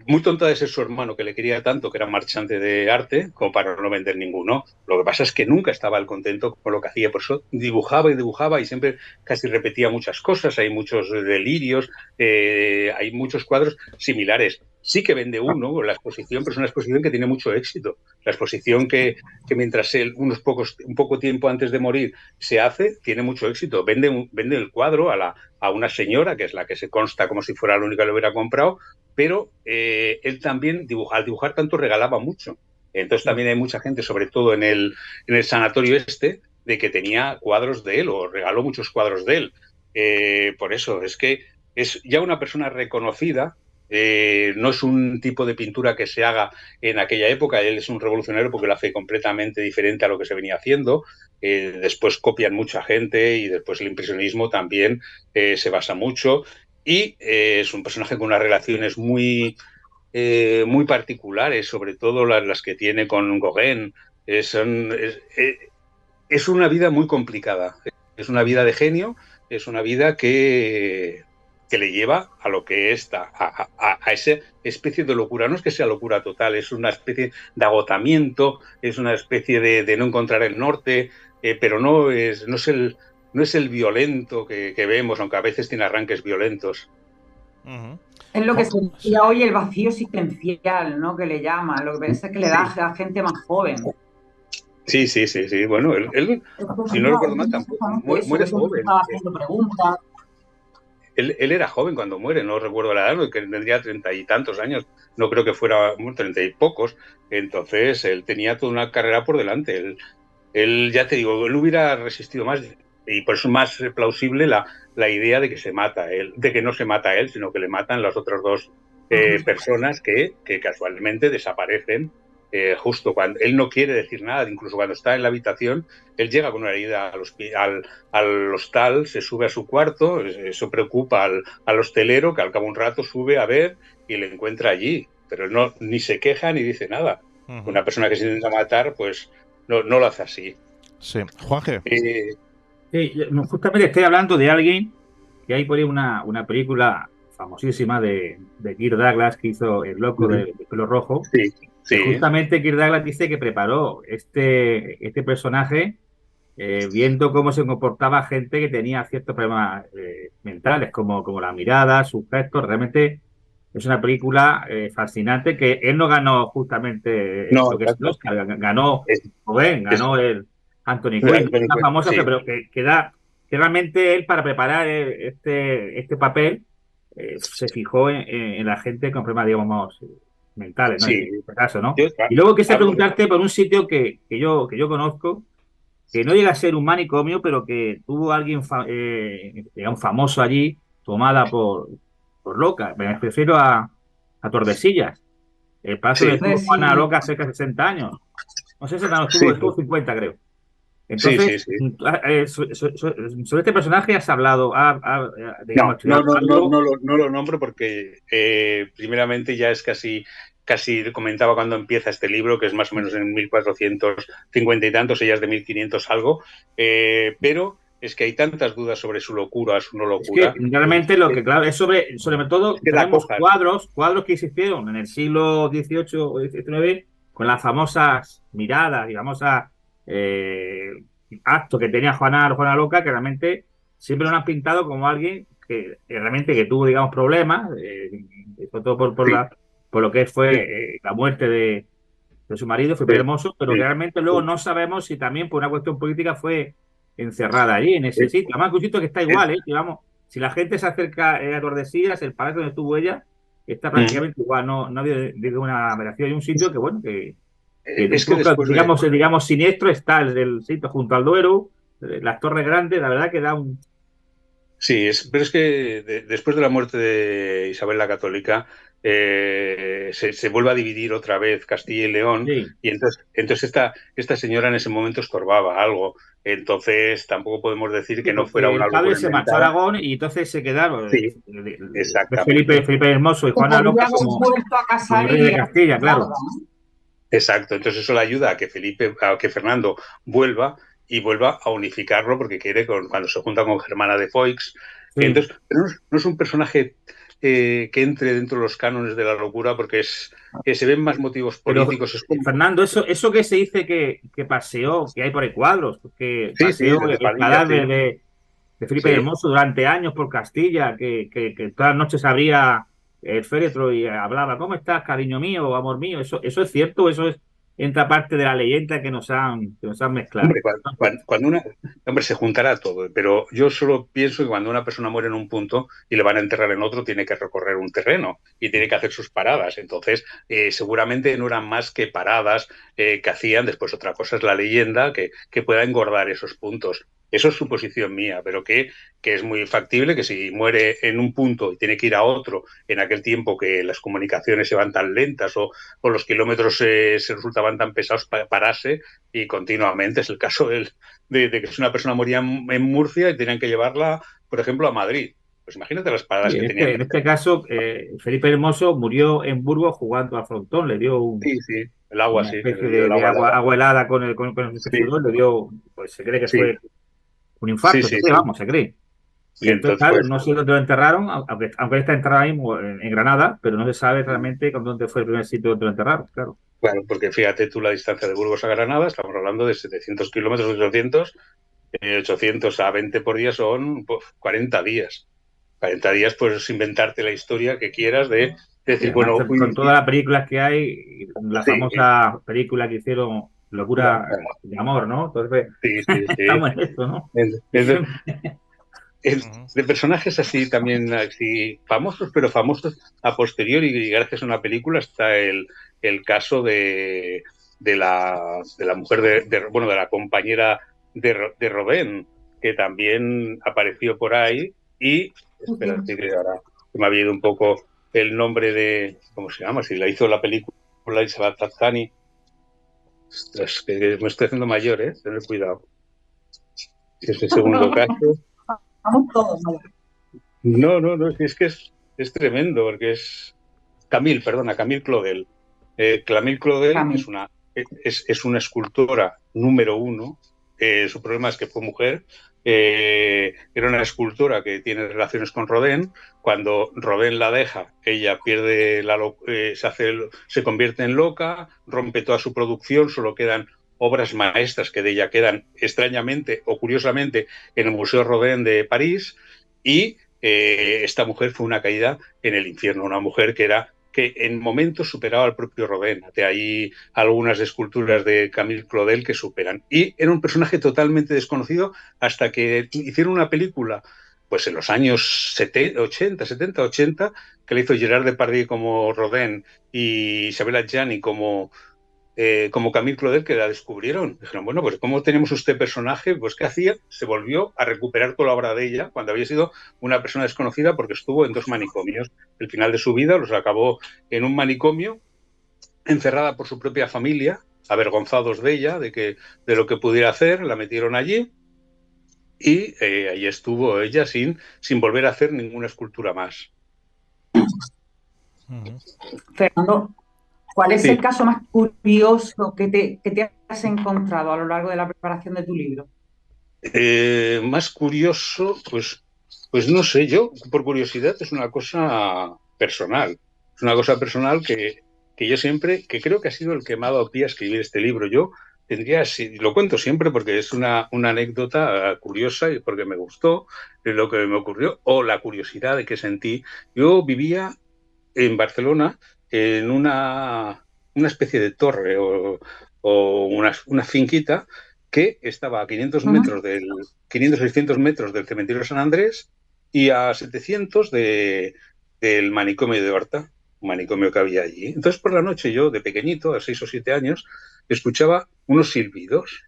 muy tonta de ser su hermano, que le quería tanto, que era marchante de arte, como para no vender ninguno. Lo que pasa es que nunca estaba al contento con lo que hacía, por eso dibujaba y siempre casi repetía muchas cosas. Hay muchos delirios, hay muchos cuadros similares. Sí que vende uno, la exposición, pero es una exposición que tiene mucho éxito. La exposición que mientras él, un poco tiempo antes de morir, se hace, tiene mucho éxito. Vende el cuadro a una señora, que es la que se consta como si fuera la única que lo hubiera comprado, pero él también, al dibujar tanto, regalaba mucho. Entonces también hay mucha gente, sobre todo en el sanatorio de que tenía cuadros de él, o regaló muchos cuadros de él. Por eso, es que es ya una persona reconocida. No es un tipo de pintura que se haga en aquella época. Él es un revolucionario porque lo hace completamente diferente a lo que se venía haciendo. Después copian mucha gente, y después el impresionismo también se basa mucho, y es un personaje con unas relaciones muy particulares, sobre todo las que tiene con Gauguin. Es una vida muy complicada, es una vida de genio, es una vida que le lleva a lo que está, a esa especie de locura. No es que sea locura total, es una especie de agotamiento, es una especie de no encontrar el norte, pero no es el violento que vemos, aunque a veces tiene arranques violentos. Es lo que se decía hoy, el vacío existencial, ¿no? Que le llama. Lo que pasa es que le da a gente más joven. Sí. Bueno, él si no recuerdo mal, tampoco muere joven. Estaba haciendo preguntas. Él era joven cuando muere, no recuerdo la edad, que tendría 30 y tantos años, no creo que fuera 30 y pocos. Entonces él tenía toda una carrera por delante. Él ya te digo, él hubiera resistido más, y por eso es más plausible la idea de que se mata él, de que no se mata él, sino que le matan las otras 2 personas que casualmente desaparecen justo cuando él no quiere decir nada. Incluso cuando está en la habitación, él llega con una herida al hostal, se sube a su cuarto, eso preocupa al hostelero, que al cabo de un rato sube a ver y le encuentra allí, pero él ni se queja ni dice nada. Una persona que se intenta matar, pues no lo hace así. Sí. Juanje. Sí, justamente estoy hablando de alguien que hay por ahí una película famosísima de Kirk Douglas, que hizo El loco de pelo rojo. Sí. Justamente Kirk Douglas dice que preparó este personaje viendo cómo se comportaba gente que tenía ciertos problemas mentales, como la mirada, sus gestos. Realmente es una película fascinante, que él no ganó justamente lo que es el Oscar, ganó el Anthony Quinn, una famosa, pero que realmente él, para preparar este papel, se fijó en la gente con problemas, digamos, mentales, ¿no? En este caso, ¿no? Y luego quise preguntarte por un sitio que yo conozco, que no llega a ser un manicomio, pero que tuvo alguien digamos, famoso allí, tomada por loca. Me refiero a Tordesillas, el paso de Juana Loca, cerca de 60 años. No sé si estuvo 50, creo. Entonces, sobre este personaje has hablado, digamos, no lo nombro porque primeramente ya es casi comentaba cuando empieza este libro, que es más o menos en 1450 y tantos, ella es de 1500 algo, pero es que hay tantas dudas sobre su locura, su no locura. Es que realmente lo que, claro, es sobre todo, tenemos cuadros que existieron en el siglo XVIII o XIX con las famosas miradas y famosas actos que tenía Juana Loca, que realmente siempre lo han pintado como alguien que realmente que tuvo, digamos, problemas, sobre todo por lo que fue la muerte de su marido, Felipe el Hermoso, pero realmente luego no sabemos si también por una cuestión política fue encerrada allí, en ese sitio. Además, un sitio que está igual, digamos, si la gente se acerca a Tordesillas, el palacio donde estuvo ella está prácticamente igual, no ha habido una variación. Hay un sitio que, bueno, que digamos, siniestro está el sitio junto al Duero, las Torres Grandes, la verdad que da un... Sí, pero es que después de la muerte de Isabel la Católica, se vuelve a dividir otra vez Castilla y León, y entonces esta señora en ese momento estorbaba algo. Entonces tampoco podemos decir que no fuera una locura. El padre se marchó a Aragón y entonces se quedaron exactamente. Felipe Hermoso y Juana Loca como rey de Castilla, claro. Exacto, entonces eso le ayuda a que Fernando vuelva a unificarlo, porque quiere cuando se junta con Germana de Foix. Entonces, pero no es un personaje que entre dentro de los cánones de la locura, porque se ven más motivos políticos. Pero, Fernando, eso que se dice que paseó, que hay por ahí cuadros, que paseó el cadáver de Felipe Hermoso durante años por Castilla, que todas las noches abría el féretro y hablaba, ¿cómo estás, cariño mío, amor mío? ¿Eso es cierto o eso entra parte de la leyenda que nos han mezclado? Hombre, se juntará todo, pero yo solo pienso que cuando una persona muere en un punto y le van a enterrar en otro, tiene que recorrer un terreno y tiene que hacer sus paradas. Entonces, seguramente no eran más que paradas que hacían. Después otra cosa es la leyenda que pueda engordar esos puntos. Eso es suposición mía, pero que es muy factible que si muere en un punto y tiene que ir a otro en aquel tiempo que las comunicaciones se van tan lentas o los kilómetros se resultaban tan pesados, parase y continuamente. Es el caso de que si una persona moría en Murcia y tenían que llevarla, por ejemplo, a Madrid. Pues imagínate las paradas que tenían. En este caso, Felipe Hermoso murió en Burgos jugando al frontón, le dio el agua, agua helada con el sudor, le dio, pues se cree que fue un infarto, se cree. Y entonces, claro, no sé dónde lo enterraron, aunque está enterrado ahí mismo en Granada, pero no se sabe realmente dónde fue el primer sitio donde lo enterraron, claro. Claro, porque fíjate tú la distancia de Burgos a Granada, estamos hablando de 700 kilómetros, 800 a 20 por día son 40 días. 40 días, pues inventarte la historia que quieras de decir, bueno... Con todas las películas que hay, la famosa película que hicieron, Locura de Amor, ¿no? Entonces, estamos en esto, ¿no? De personajes así también así famosos, pero famosos a posteriori, y gracias a una película está el caso de la mujer de la compañera de Rodin, que también apareció por ahí. Y espérate que ahora me había ido un poco el nombre de, ¿cómo se llama? Si la hizo la película Isabel Tazzani. Ostras, que me estoy haciendo mayor, tened cuidado. Es el segundo caso. Vamos todos. No, es que es tremendo, porque es Camille Claudel. Camille Claudel es una escultora número 1. Su problema es que fue mujer. Era una escultora que tiene relaciones con Rodin. Cuando Rodin la deja, ella pierde se convierte en loca, rompe toda su producción, solo quedan obras maestras que de ella quedan extrañamente o curiosamente en el Museo Rodin de París, y esta mujer fue una caída en el infierno, una mujer que en momentos superaba al propio Rodin. De ahí algunas esculturas de Camille Claudel que superan. Y era un personaje totalmente desconocido hasta que hicieron una película, pues en los años 70, 80, que le hizo Gerard Depardieu como Rodin y Isabelle Adjani como Camille Claudel, que la descubrieron. Dijeron, bueno, pues ¿cómo tenemos este personaje? Pues ¿qué hacía? Se volvió a recuperar toda la obra de ella cuando había sido una persona desconocida, porque estuvo en 2 manicomios. El final de su vida los acabó en un manicomio, encerrada por su propia familia, avergonzados de ella, de lo que pudiera hacer, la metieron allí y allí estuvo ella sin volver a hacer ninguna escultura más. Fernando, ¿cuál es el caso más curioso que te has encontrado a lo largo de la preparación de tu libro? Más curioso, pues no sé, yo por curiosidad es una cosa personal. Es una cosa personal que yo siempre, que creo que ha sido el que me ha dado pie a escribir este libro. Yo lo cuento siempre porque es una anécdota curiosa y porque me gustó lo que me ocurrió o la curiosidad de que sentí. Yo vivía en Barcelona en una especie de torre o una finquita que estaba a 500 metros 600 metros del cementerio de San Andrés y a 700 del manicomio de Horta, un manicomio que había allí. Entonces por la noche yo, de pequeñito, a 6 o 7 años, escuchaba unos silbidos.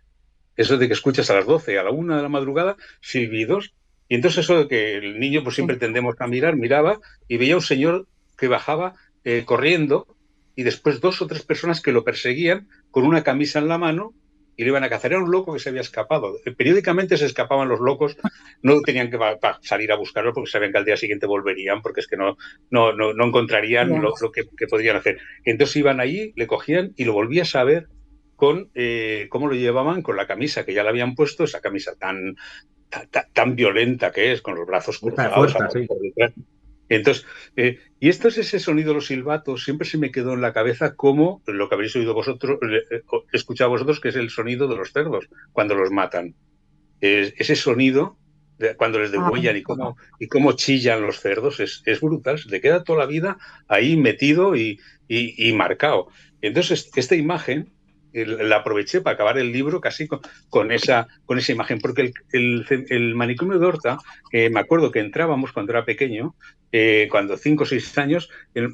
Eso de que escuchas a las 12, a la 1 de la madrugada, silbidos. Y entonces eso de que el niño pues siempre tendemos a miraba y veía un señor que bajaba corriendo y después 2 o 3 personas que lo perseguían con una camisa en la mano y le iban a cazar. Era un loco que se había escapado. Periódicamente se escapaban los locos, no tenían que salir a buscarlo porque sabían que al día siguiente volverían, porque es que no encontrarían lo que podrían hacer. Entonces iban allí, le cogían y lo volvías a ver con cómo lo llevaban con la camisa que ya le habían puesto, esa camisa tan violenta que es, con los brazos cruzados. Por detrás. Entonces, y esto es ese sonido de los silbatos, siempre se me quedó en la cabeza como lo que habréis oído vosotros, escuchado vosotros, que es el sonido de los cerdos cuando los matan. Ese sonido, cuando les degüellan y cómo chillan los cerdos, es brutal, se te queda toda la vida ahí metido y marcado. Entonces, esta imagen la aproveché para acabar el libro casi con esa imagen, porque el manicomio de Horta, me acuerdo que entrábamos cuando era pequeño, cuando 5 o 6 años,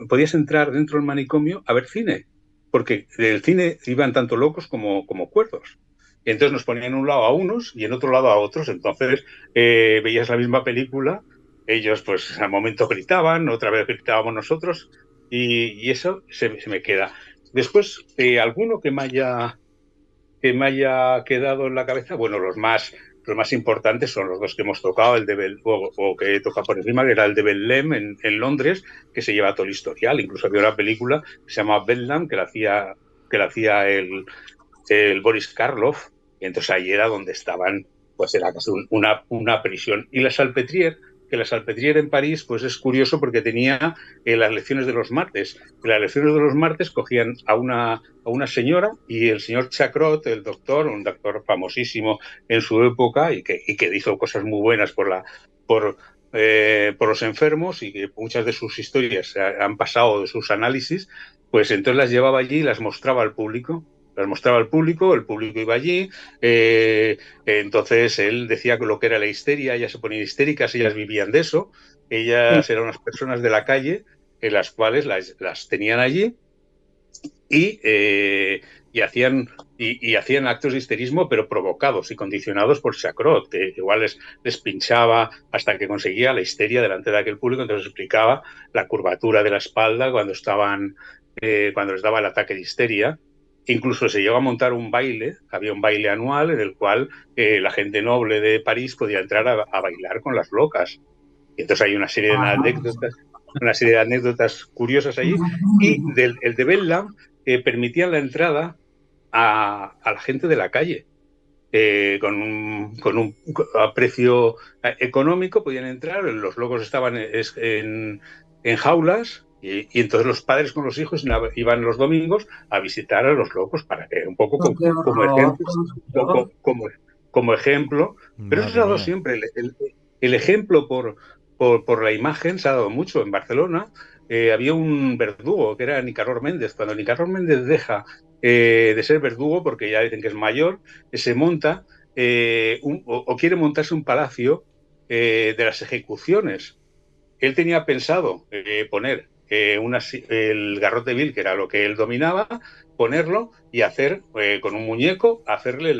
podías entrar dentro del manicomio a ver cine, porque del cine iban tanto locos como cuerdos. Y entonces nos ponían en un lado a unos y en otro lado a otros, entonces veías la misma película, ellos pues al momento gritaban, otra vez gritábamos nosotros, y eso se me queda. Después, alguno que me haya quedado en la cabeza, bueno, los más importantes son los 2 que hemos tocado, el de o que he tocado por encima, que era el de Bedlam en Londres, que se lleva todo el historial. Incluso había una película que se llama Bedlam, que la hacía el Boris Karloff, y entonces ahí era donde estaban, pues era casi una prisión. Y la Salpêtrière en París, pues es curioso porque tenía las lecciones de los martes. En las lecciones de los martes cogían a una señora y el señor Chacrot, el doctor, un doctor famosísimo en su época y que hizo cosas muy buenas por los enfermos y que muchas de sus historias han pasado de sus análisis, pues entonces las llevaba allí y las mostraba al público. El público iba allí, entonces él decía que lo que era la histeria, ellas se ponían histéricas, ellas vivían de eso, ellas eran unas personas de la calle en las cuales las tenían allí y hacían actos de histerismo, pero provocados y condicionados por Chacrot, que igual les pinchaba hasta que conseguía la histeria delante de aquel público, entonces explicaba la curvatura de la espalda cuando les daba el ataque de histeria. Incluso se llegó a montar un baile, había un baile anual en el cual la gente noble de París podía entrar a bailar con las locas. Y entonces hay una serie de anécdotas curiosas allí. Y el de Bedlam permitían la entrada a la gente de la calle. Con un precio económico podían entrar, los locos estaban en jaulas. Y entonces los padres con los hijos iban los domingos a visitar a los locos para que un poco como ejemplo. Pero eso se ha dado siempre. El ejemplo por la imagen se ha dado mucho. En Barcelona había un verdugo que era Nicanor Méndez. Cuando Nicanor Méndez deja de ser verdugo, porque ya dicen que es mayor, se monta o quiere montarse un palacio de las ejecuciones. Él tenía pensado poner el garrote vil, que era lo que él dominaba, ponerlo y hacer con un muñeco, hacerle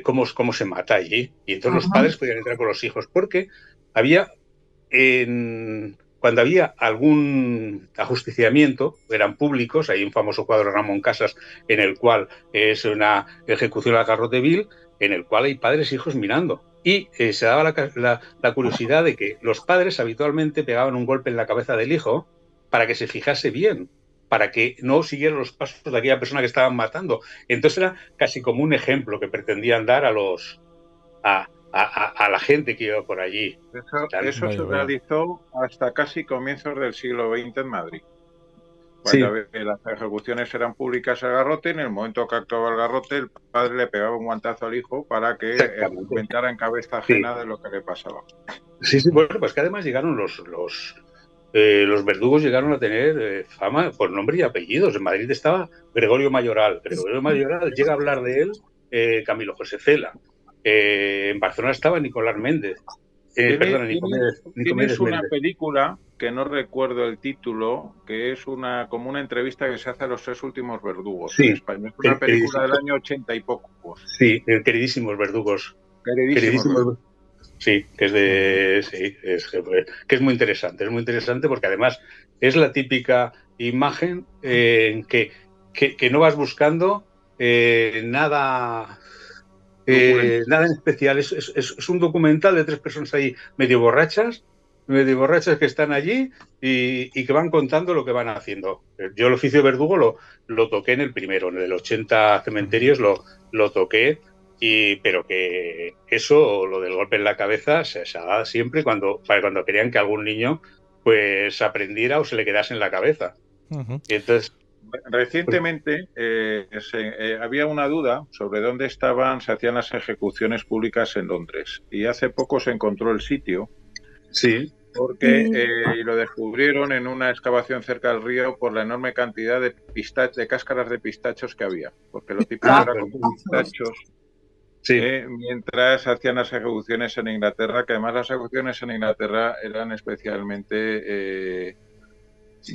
cómo se mata allí. Y entonces los padres podían entrar con los hijos, porque había, cuando había algún ajusticiamiento, eran públicos, hay un famoso cuadro de Ramón Casas en el cual es una ejecución al garrote vil, en el cual hay padres e hijos mirando. Y se daba la curiosidad de que los padres habitualmente pegaban un golpe en la cabeza del hijo para que se fijase bien, para que no siguiera los pasos de aquella persona que estaban matando. Entonces era casi como un ejemplo que pretendían dar a la gente que iba por allí. Eso se realizó hasta casi comienzos del siglo XX en Madrid. Cuando las ejecuciones eran públicas al garrote, en el momento que actuaba el garrote, el padre le pegaba un guantazo al hijo para que comentara en cabeza ajena de lo que le pasaba. Sí, bueno, pues que además llegaron los verdugos llegaron a tener fama por nombre y apellidos. En Madrid estaba Gregorio Mayoral. Gregorio Mayoral llega a hablar de él Camilo José Cela. En Barcelona estaba Nicolás Méndez. Tienes una película que no recuerdo el título, que es como una entrevista que se hace a los 3 últimos verdugos en España. Es una película del año 80 y poco. Sí, queridísimos verdugos. Queridísimos. Sí, que es muy interesante porque además es la típica imagen que no vas buscando nada en especial. Es un documental de 3 personas ahí medio borrachas que están allí y que van contando lo que van haciendo. Yo el oficio de verdugo lo toqué en el primero, en el 80 cementerios lo toqué. Pero que eso, lo del golpe en la cabeza, se daba siempre cuando querían que algún niño pues aprendiera o se le quedase en la cabeza. Y entonces, recientemente había una duda sobre dónde se hacían las ejecuciones públicas en Londres, y hace poco se encontró el sitio. Sí. Porque lo descubrieron en una excavación cerca del río por la enorme cantidad de cáscaras de pistachos que había, porque lo típico era comer pistachos. Sí. Mientras hacían las ejecuciones en Inglaterra, que además las ejecuciones en Inglaterra eran especialmente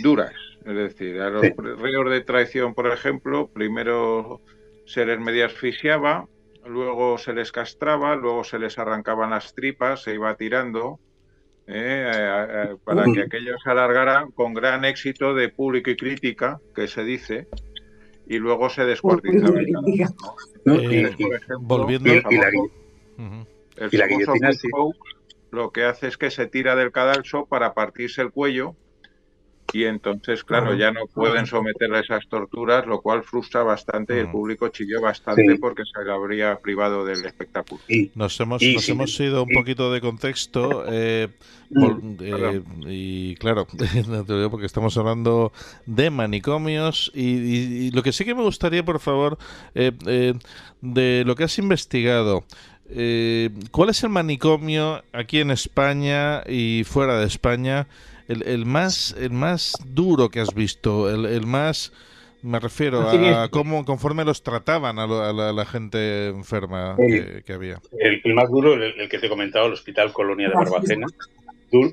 duras. Es decir, a los reos de traición, por ejemplo, primero se les medio asfixiaba, luego se les castraba, luego se les arrancaban las tripas, se iba tirando, para que aquello se alargara con gran éxito de público y crítica, que se dice, y luego se descuartizaba. Volviendo el famoso lo que hace es que se tira del cadalso para partirse el cuello, y entonces, claro, ya no pueden someterle a esas torturas, lo cual frustra bastante, y el público chilló bastante porque se le habría privado del espectáculo. Nos hemos ido un poquito de contexto y claro, porque estamos hablando de manicomios y lo que sí que me gustaría, por favor, de lo que has investigado, ¿cuál es el manicomio aquí en España y fuera de España? El más duro que has visto, el más, me refiero a cómo conforme los trataban a la gente enferma que había. El más duro, el que te he comentado, el Hospital Colonia de Barbacena,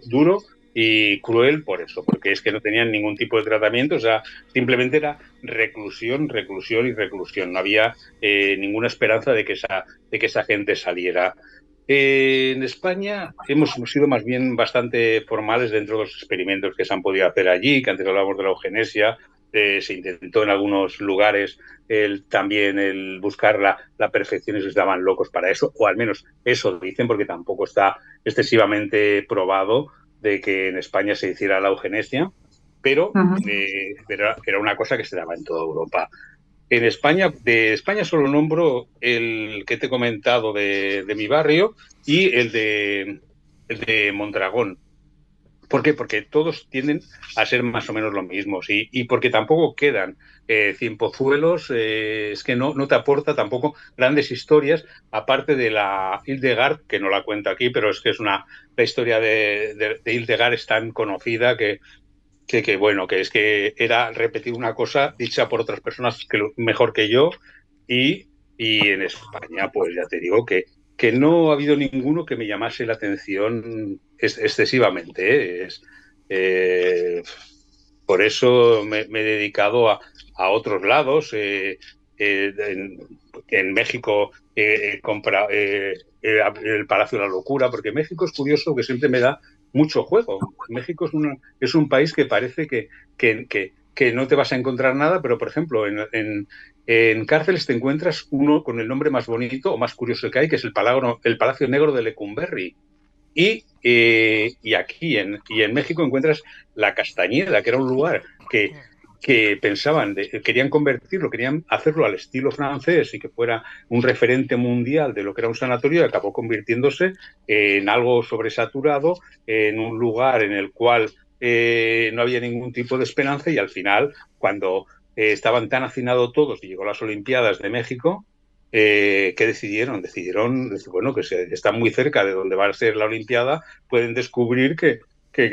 duro y cruel por eso, porque es que no tenían ningún tipo de tratamiento, o sea, simplemente era reclusión, no había ninguna esperanza de que esa gente saliera. En España hemos sido más bien bastante formales dentro de los experimentos que se han podido hacer allí, que antes hablábamos de la eugenesia, se intentó en algunos lugares también el buscar la perfección y se estaban locos para eso, o al menos eso dicen, porque tampoco está excesivamente probado de que en España se hiciera la eugenesia, pero era una cosa que se daba en toda Europa. En España, de España solo nombro el que te he comentado de mi barrio y el de Mondragón. ¿Por qué? Porque todos tienden a ser más o menos lo mismo y porque tampoco quedan cienpozuelos, es que no te aporta tampoco grandes historias, aparte de la Hildegard, que no la cuento aquí, pero es que la historia de Hildegard es tan conocida que es que era repetir una cosa dicha por otras personas mejor que yo y en España, pues ya te digo que no ha habido ninguno que me llamase la atención excesivamente. Por eso me he dedicado a otros lados. En México he comprado el Palacio de la Locura, porque México es curioso que siempre me da mucho juego. México es un país que parece que no te vas a encontrar nada, pero, por ejemplo, en cárceles te encuentras uno con el nombre más bonito o más curioso que hay, que es el Palacio Negro de Lecumberri. Y aquí en México encuentras La Castañeda, que era un lugar que pensaban, querían convertirlo, querían hacerlo al estilo francés y que fuera un referente mundial de lo que era un sanatorio, y acabó convirtiéndose en algo sobresaturado, en un lugar en el cual no había ningún tipo de esperanza, y al final, cuando estaban tan hacinados todos y llegó las Olimpiadas de México, ¿qué decidieron? Decidieron decir, bueno, que están muy cerca de donde va a ser la Olimpiada, pueden descubrir que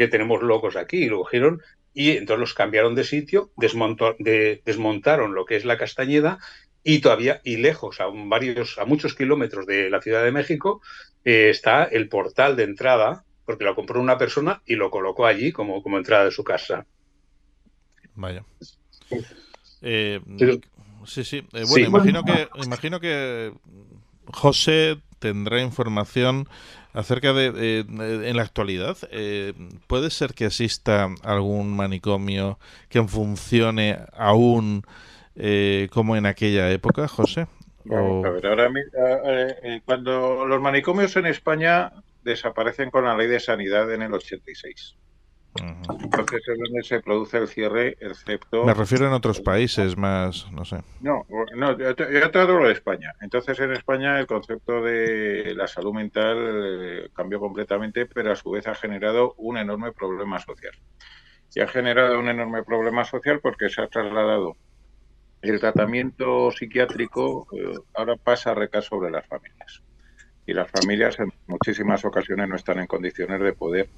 tenemos locos aquí, y lo cogieron y entonces los cambiaron de sitio, desmontaron lo que es la Castañeda, y todavía, y lejos, a muchos kilómetros de la Ciudad de México, está el portal de entrada, porque lo compró una persona y lo colocó allí como entrada de su casa. Vaya. Pero, sí. Bueno, imagino que José tendrá información acerca de en la actualidad. ¿Puede ser que exista algún manicomio que funcione aún como en aquella época, José? Vamos a ver, ahora cuando los manicomios en España desaparecen con la Ley de Sanidad en el 86. Entonces es donde se produce el cierre, excepto... Me refiero en otros países más, no sé. No, yo te hablo de España. Entonces en España el concepto de la salud mental cambió completamente, pero a su vez ha generado un enorme problema social. Y ha generado un enorme problema social porque se ha trasladado el tratamiento psiquiátrico, ahora pasa a recaer sobre las familias. Y las familias en muchísimas ocasiones no están en condiciones de poder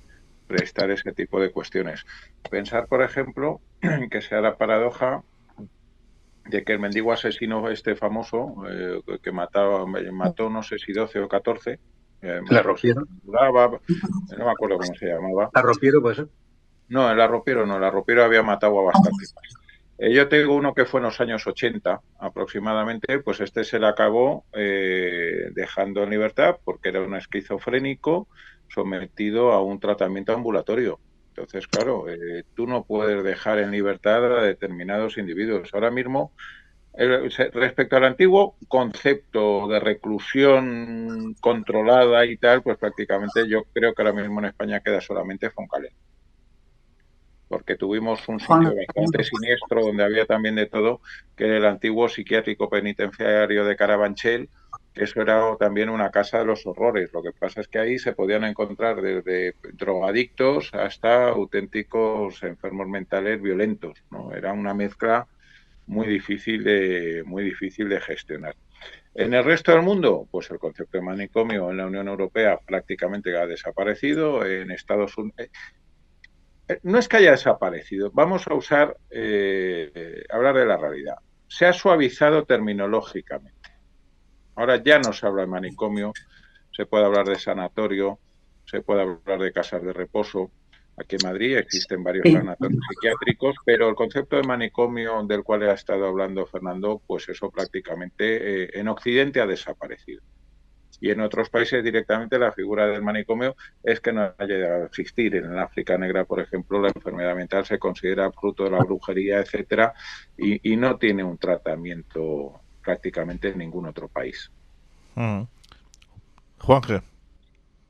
prestar ese tipo de cuestiones. Pensar, por ejemplo, que sea la paradoja de que el mendigo asesino famoso que mató no sé si 12 o 14. ¿La Ropiero? No me acuerdo cómo se llamaba. ¿La Ropiero puede ser? No, el Arropiero no. El Arropiero había matado a bastantes más. Yo tengo uno que fue en los años 80 aproximadamente, pues se le acabó dejando en libertad porque era un esquizofrénico sometido a un tratamiento ambulatorio. Entonces, claro, tú no puedes dejar en libertad a determinados individuos. Ahora mismo, respecto al antiguo concepto de reclusión controlada y tal, pues prácticamente yo creo que ahora mismo en España queda solamente Foncalén. Porque tuvimos un sitio bastante siniestro donde había también de todo, que era el antiguo psiquiátrico penitenciario de Carabanchel, que eso era también una casa de los horrores. Lo que pasa es que ahí se podían encontrar desde drogadictos hasta auténticos enfermos mentales violentos, ¿no? Era una mezcla muy difícil de gestionar. En el resto del mundo, pues el concepto de manicomio en la Unión Europea prácticamente ha desaparecido. En Estados Unidos... No es que haya desaparecido, vamos a hablar de la realidad. Se ha suavizado terminológicamente. Ahora ya no se habla de manicomio, se puede hablar de sanatorio, se puede hablar de casas de reposo. Aquí en Madrid existen varios sanatorios psiquiátricos, pero el concepto de manicomio del cual ha estado hablando Fernando, pues eso prácticamente en Occidente ha desaparecido. Y en otros países directamente la figura del manicomio es que no haya llegado a existir. En el África Negra, por ejemplo, la enfermedad mental se considera fruto de la brujería, etcétera, y no tiene un tratamiento prácticamente en ningún otro país. Juanje.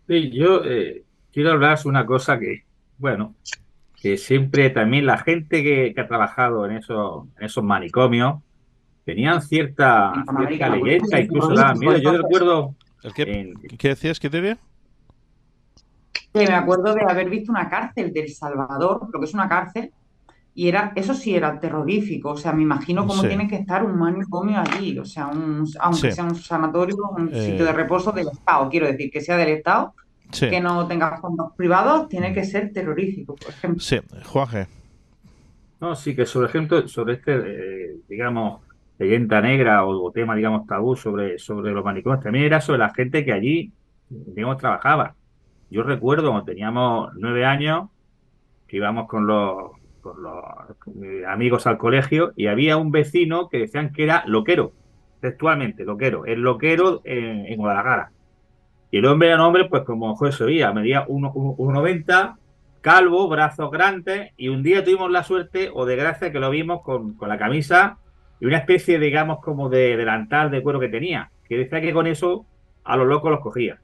Sí, yo quiero hablar de una cosa que, bueno, que siempre también la gente que ha trabajado en esos manicomios tenían cierta leyenda, incluso daban miedo. Yo recuerdo... ¿Qué decías, Kiteria? Que me acuerdo de haber visto una cárcel de El Salvador, lo que es una cárcel, y eso sí era terrorífico. O sea, me imagino cómo tiene que estar un manicomio allí. O sea, aunque sea un sanatorio, un sitio de reposo del Estado, quiero decir, que sea del Estado, que no tenga fondos privados, tiene que ser terrorífico, por ejemplo. Sí, Juanje. No, sí, que sobre digamos, leyenda negra o tema, digamos, tabú sobre los manicomios, también era sobre la gente que allí, digamos, trabajaba. Yo recuerdo cuando teníamos 9 años que íbamos con los amigos al colegio y había un vecino que decían que era loquero, textualmente, loquero, el loquero en Guadalajara. Y el hombre era un hombre, pues como José veía, medía 1,90, calvo, brazos grandes, y un día tuvimos la suerte o desgracia que lo vimos con la camisa y una especie, digamos, como de delantal de cuero que tenía, que decía que con eso a los locos los cogía.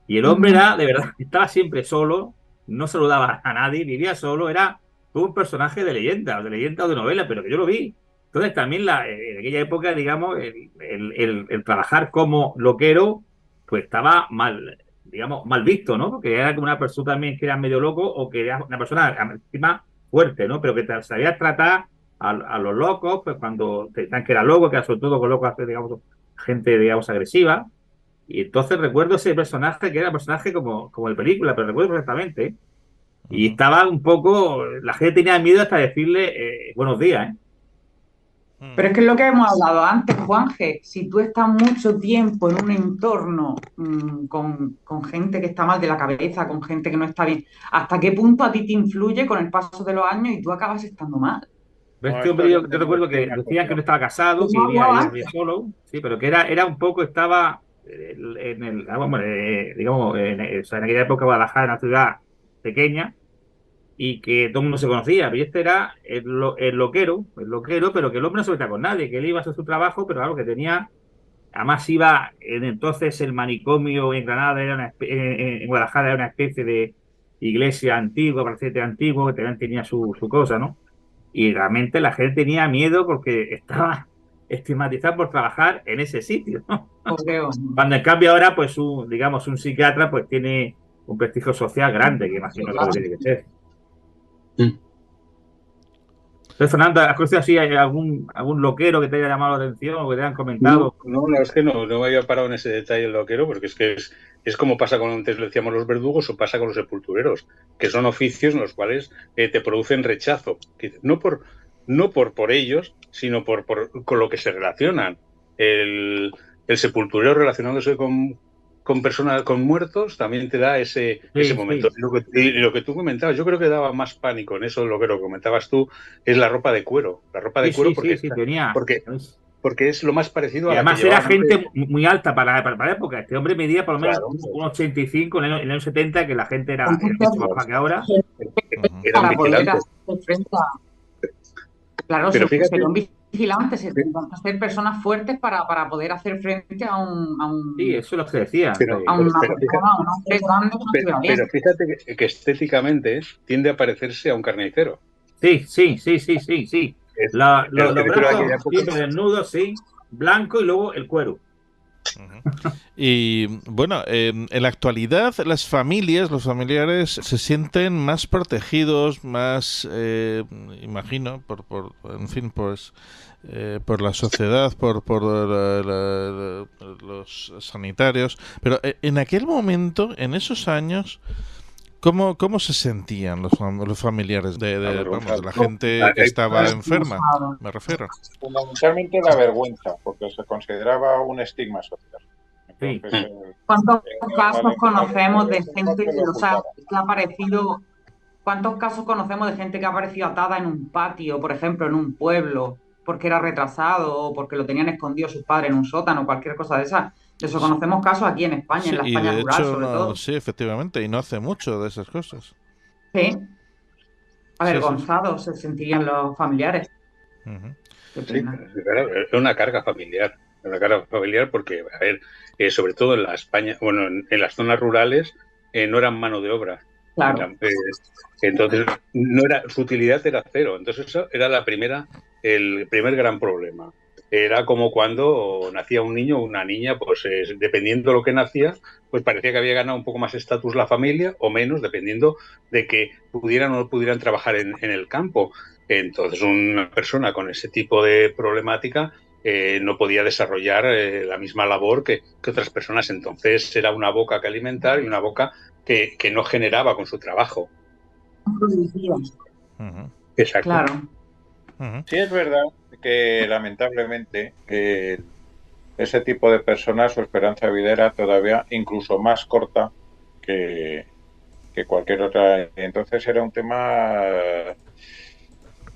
Y el hombre era, de verdad, estaba siempre solo, no saludaba a nadie, vivía solo, era un personaje de leyenda o de novela, pero que yo lo vi. Entonces también en aquella época, digamos, el trabajar como loquero, pues estaba mal, digamos, mal visto, ¿no? Porque era como una persona también que era medio loco o que era una persona encima fuerte, ¿no? Pero que sabía tratar a los locos, pues cuando te decían que era loco, que sobre todo con locos, digamos, gente, digamos, agresiva. Y entonces recuerdo ese personaje que era personaje como de película, pero recuerdo perfectamente, ¿eh? Y estaba un poco, la gente tenía miedo hasta decirle buenos días, ¿eh? Pero es que es lo que hemos hablado antes, Juanje, si tú estás mucho tiempo en un entorno con gente que está mal de la cabeza, con gente que no está bien, ¿hasta qué punto a ti te influye con el paso de los años y tú acabas estando mal? Este hombre, yo recuerdo que decían que no estaba casado, que vivía solo, sí, pero que era un poco, estaba digamos, en aquella época Guadalajara era una ciudad pequeña y que todo el mundo se conocía, y este era el loquero, pero que el hombre no se metía con nadie, que él iba a hacer su trabajo, pero algo que tenía, además iba, entonces el manicomio en Granada, en Guadalajara era una especie de iglesia antigua, palacete antiguo, que también tenía su cosa, ¿no? Y realmente la gente tenía miedo porque estaba estigmatizado por trabajar en ese sitio, ¿no? Cuando en cambio ahora, pues digamos, un psiquiatra pues tiene un prestigio social grande, que imagino que lo tiene que ser. Entonces, Fernando, ¿has conocido así algún loquero que te haya llamado la atención o que te hayan comentado? No, es que no me había parado en ese detalle el loquero, porque es como pasa con, antes le decíamos, los verdugos o pasa con los sepultureros, que son oficios en los cuales te producen rechazo. No por ellos, sino con lo que se relacionan. El sepulturero relacionándose con personas, con muertos, también te da ese momento. Sí. Lo que tú comentabas, yo creo que daba más pánico en eso, lo que comentabas tú, es la ropa de cuero. La ropa de cuero porque es lo más parecido a... Y además era gente muy alta para la época. Este hombre medía por lo menos 1,85 en el año 70, que la gente era mucho más baja que ahora. Para poder hacer frente a... Claro, pero sería un vigilante, se tienen que ser personas fuertes para poder hacer frente a un... Sí, eso es lo que decía. Pero fíjate que estéticamente tiende a parecerse a un carnicero. Sí. Los brazos siempre desnudos, sí, blanco y luego el cuero. Y bueno, en la actualidad los familiares se sienten más protegidos, más, imagino, por la sociedad, por los sanitarios. Pero en aquel momento, en esos años, ¿cómo se sentían los familiares de la gente que estaba enferma? Me refiero. Fundamentalmente la vergüenza, porque se consideraba un estigma social. Entonces, ¿cuántos casos conocemos de gente que ha aparecido? ¿Cuántos casos conocemos de gente que ha aparecido atada en un patio, por ejemplo, en un pueblo, porque era retrasado o porque lo tenían escondido sus padres en un sótano o cualquier cosa de esa? De eso conocemos casos aquí en España, en la España rural, sobre todo. Sí, efectivamente, y no hace mucho de esas cosas. Sí. Avergonzados se sentirían los familiares. Sí, claro, es una carga familiar. Porque, a ver, sobre todo en la España, bueno, en las zonas rurales no eran mano de obra. Claro. Entonces, su utilidad era cero. Entonces, eso era el primer gran problema. Era como cuando nacía un niño o una niña, pues dependiendo de lo que nacía, pues parecía que había ganado un poco más estatus la familia o menos, dependiendo de que pudieran o no pudieran trabajar en el campo. Entonces, una persona con ese tipo de problemática no podía desarrollar la misma labor que otras personas. Entonces, era una boca que alimentar y una boca que no generaba con su trabajo. Exacto. Claro. Sí, es verdad que lamentablemente ese tipo de personas, su esperanza de vida era todavía incluso más corta que cualquier otra. Entonces era un tema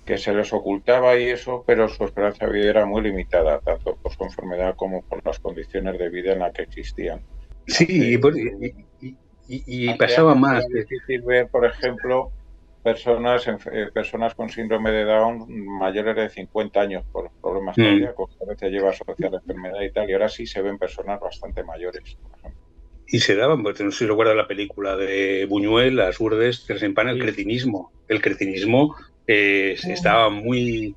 que se les ocultaba y eso, pero su esperanza de vida era muy limitada, tanto por su enfermedad como por las condiciones de vida en las que existían. Sí, y pasaba más. Es difícil ver, por ejemplo, personas con síndrome de Down mayores de 50 años por problemas cardíacos, que a veces lleva asociada la enfermedad y tal, y ahora sí se ven personas bastante mayores, por ejemplo. Y se daban, porque no sé si recuerdas la película de Buñuel, Las Urdes, Tres en Pan, el cretinismo. El cretinismo estaba muy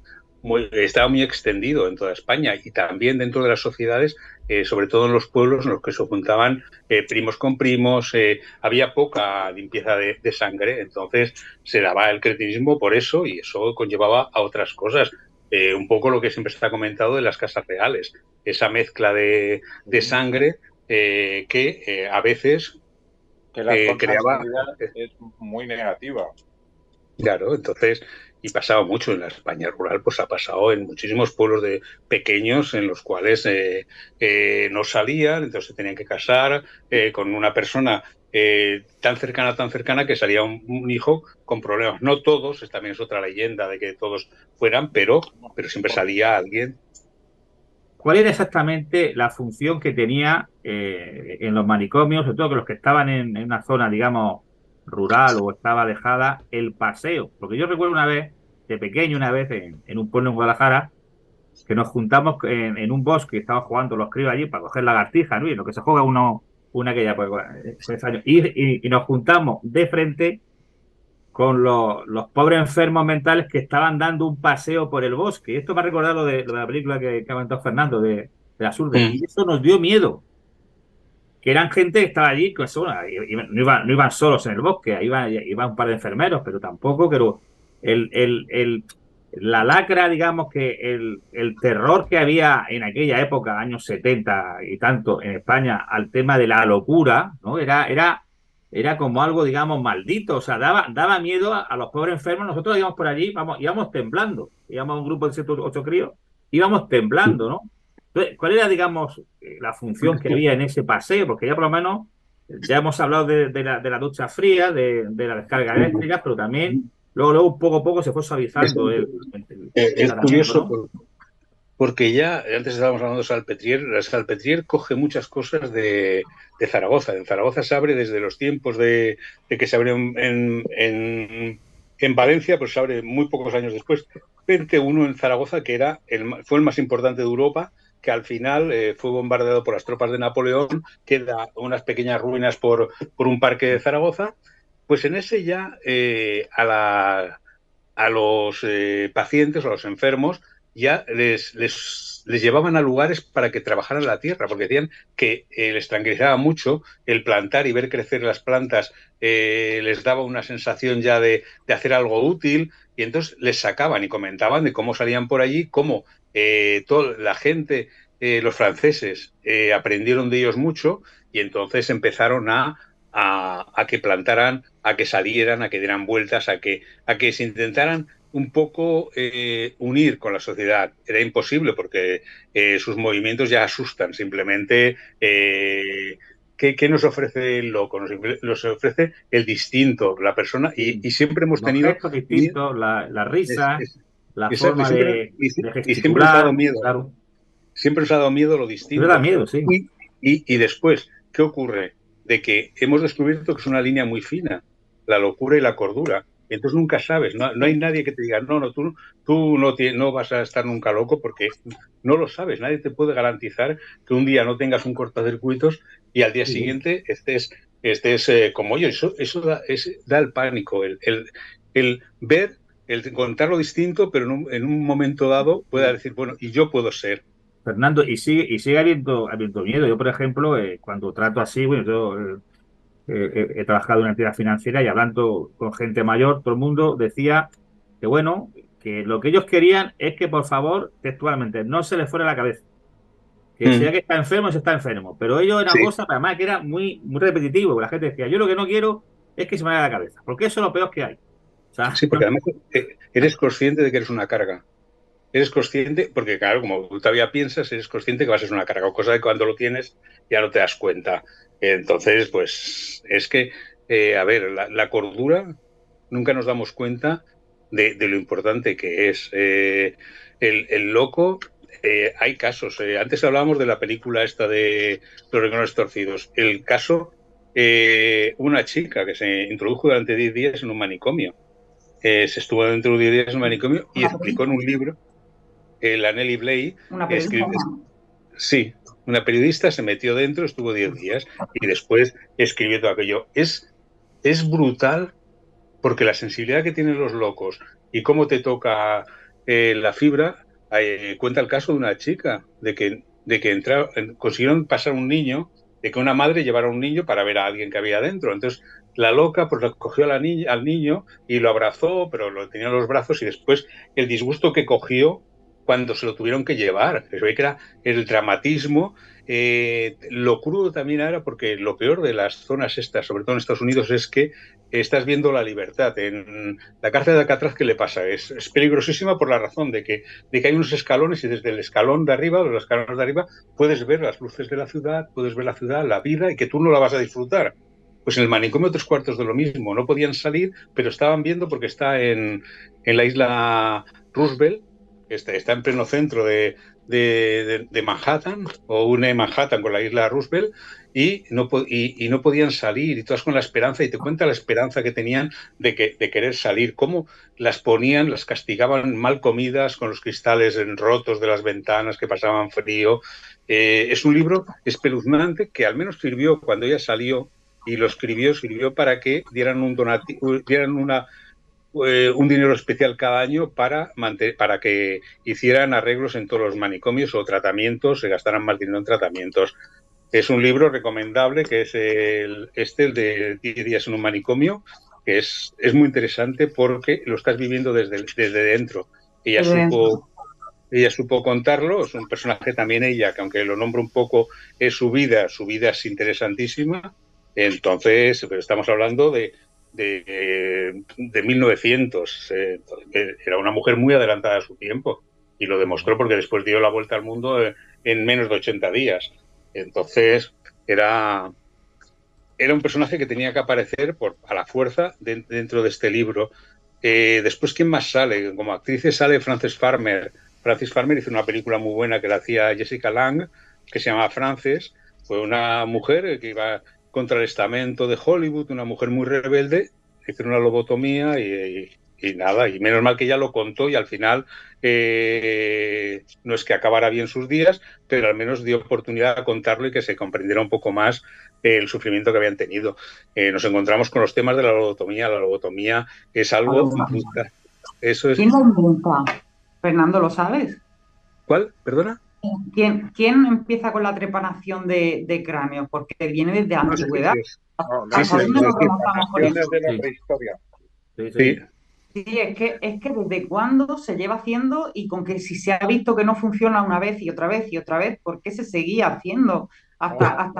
extendido en toda España y también dentro de las sociedades, sobre todo en los pueblos en los que se juntaban primos con primos, había poca limpieza de sangre, entonces se daba el cretinismo por eso y eso conllevaba a otras cosas. Un poco lo que siempre se ha comentado de las casas reales, esa mezcla de sangre que a veces que la creaba es muy negativa. Claro, entonces, y pasaba mucho en la España rural, pues ha pasado en muchísimos pueblos pequeños en los cuales no salían, entonces se tenían que casar con una persona tan cercana que salía un hijo con problemas. No todos, también es otra leyenda de que todos fueran, pero siempre salía alguien. ¿Cuál era exactamente la función que tenía en los manicomios, sobre todo que los que estaban en una zona, digamos, rural o estaba alejada, el paseo? Porque yo recuerdo una vez, de pequeño, en un pueblo en Guadalajara, que nos juntamos en un bosque, estaban jugando los críos allí para coger lagartijas, ¿no? Y lo que se juega una aquella pues años. Y nos juntamos de frente con los pobres enfermos mentales que estaban dando un paseo por el bosque. Y esto me ha recordado lo de la película que ha comentado Fernando, de Las Urdes. Y eso nos dio miedo. Que eran gente que estaba allí, pues, bueno, no iban solos en el bosque, iban un par de enfermeros, pero tampoco, pero la lacra, digamos, que el terror que había en aquella época, años 70 y tanto, en España, al tema de la locura, ¿no? Era como algo, digamos, maldito, o sea, daba miedo a los pobres enfermos. Nosotros íbamos por allí, íbamos temblando, íbamos a un grupo de 7 o 8 críos, íbamos temblando, ¿no? Entonces, ¿cuál era, digamos, la función que había en ese paseo? Porque ya por lo menos, ya hemos hablado de la ducha fría, de la descarga eléctrica, pero también luego poco a poco se fue suavizando es curioso, ¿no? Porque ya, antes estábamos hablando de Salpetrier, la Salpetrier coge muchas cosas de Zaragoza. En Zaragoza se abre desde los tiempos de que se abrió en Valencia, pues se abre muy pocos años después. 21 en Zaragoza, que fue el más importante de Europa, que al final fue bombardeado por las tropas de Napoleón, queda unas pequeñas ruinas por un parque de Zaragoza. Pues en ese ya a los pacientes, a los enfermos, ya les llevaban a lugares para que trabajaran la tierra, porque decían que les tranquilizaba mucho el plantar y ver crecer las plantas, les daba una sensación ya de hacer algo útil, y entonces les sacaban y comentaban de cómo salían por allí, cómo toda la gente, los franceses, aprendieron de ellos mucho, y entonces empezaron a que plantaran, a que salieran, a que dieran vueltas, a que se intentaran un poco unir con la sociedad. Era imposible porque sus movimientos ya asustan. Simplemente, ¿qué nos ofrece el loco? Nos ofrece el distinto, la persona, y siempre hemos tenido... Los distintos, la risa, la forma de siempre nos ha dado miedo. Claro. Siempre nos ha dado miedo lo distinto. Pero da miedo, sí. Y después, ¿qué ocurre? De que hemos descubierto que es una línea muy fina, la locura y la cordura. Entonces nunca sabes, no hay nadie que te diga, tú no vas a estar nunca loco, porque no lo sabes. Nadie te puede garantizar que un día no tengas un cortocircuitos y al día siguiente estés como yo. Eso da el pánico, el ver, el contar lo distinto, pero en un momento dado pueda decir, bueno, y yo puedo ser. Fernando, y sigue habiendo miedo. Yo, por ejemplo, cuando trato así, bueno, yo he trabajado en una entidad financiera y hablando con gente mayor, todo el mundo decía que, bueno, que lo que ellos querían es que, por favor, textualmente, no se les fuera la cabeza. Que sea que está enfermo, se está enfermo. Pero ellos era cosa, además, que era muy, muy repetitivo. Porque la gente decía, yo lo que no quiero es que se me vaya la cabeza, porque eso es lo peor que hay. O sea, sí, porque además eres consciente de que eres una carga. Eres consciente, porque claro, como tú todavía piensas, eres consciente que vas a ser una carga, cosa que cuando lo tienes ya no te das cuenta. Entonces, pues es que, a ver, la cordura, nunca nos damos cuenta de lo importante que es. El loco hay casos. Antes hablábamos de la película esta de Los Rincones Torcidos. El caso, una chica que se introdujo durante 10 días en un manicomio. Se estuvo dentro de 10 días en un manicomio y explicó en un libro, la Nellie Bly, una periodista. Sí, una periodista se metió dentro, estuvo 10 días y después escribió todo aquello. Es brutal porque la sensibilidad que tienen los locos y cómo te toca la fibra. Cuenta el caso de una chica de que consiguieron pasar un niño, de que una madre llevara un niño para ver a alguien que había dentro. Entonces la loca pues cogió al niño y lo abrazó, pero lo tenía en los brazos, y después el disgusto que cogió cuando se lo tuvieron que llevar. Se ve que era el dramatismo. Lo crudo también era porque lo peor de las zonas estas, sobre todo en Estados Unidos, es que estás viendo la libertad. En la cárcel de Alcatraz, ¿qué le pasa? Es peligrosísima por la razón de que hay unos escalones, y desde el escalón de arriba, los escalones de arriba, puedes ver las luces de la ciudad, puedes ver la ciudad, la vida, y que tú no la vas a disfrutar. Pues en el manicomio 3/4 de lo mismo. No podían salir, pero estaban viendo, porque está en la isla Roosevelt, está en pleno centro de Manhattan, o une Manhattan con la isla Roosevelt, y no podían salir, y todas con la esperanza, y te cuenta la esperanza que tenían de querer salir, cómo las ponían, las castigaban mal comidas, con los cristales rotos de las ventanas, que pasaban frío. Es un libro espeluznante que al menos sirvió cuando ella salió y lo escribió, sirvió para que dieran un dinero especial cada año para que hicieran arreglos en todos los manicomios o tratamientos, se gastaran más dinero en tratamientos. Es un libro recomendable, que es el de 10 días en un manicomio, que es muy interesante porque lo estás viviendo desde dentro. Ella supo contarlo. Es un personaje también ella, que aunque lo nombro un poco, su vida es interesantísima. Entonces, pero estamos hablando de 1900. Era una mujer muy adelantada a su tiempo, y lo demostró porque después dio la vuelta al mundo en menos de 80 días. Entonces era un personaje que tenía que aparecer a la fuerza dentro de este libro. Después, ¿quién más sale? Como actrices sale Frances Farmer. Frances Farmer hizo una película muy buena que la hacía Jessica Lange, que se llama Frances. Fue una mujer que iba contra el estamento de Hollywood, una mujer muy rebelde, hicieron una lobotomía y nada, y menos mal que ella lo contó, y al final no es que acabara bien sus días, pero al menos dio oportunidad a contarlo y que se comprendiera un poco más el sufrimiento que habían tenido. Nos encontramos con los temas de la lobotomía. La lobotomía es algo... Eso es... ¿Quién lo inventa? Fernando, ¿lo sabes? ¿Cuál? ¿Perdona? ¿Quién empieza con la trepanación de cráneos? Porque viene desde la antigüedad. Desde la prehistoria. Sí. Sí, es que desde cuándo se lleva haciendo, y con que si se ha visto que no funciona una vez y otra vez y otra vez, ¿por qué se seguía haciendo hasta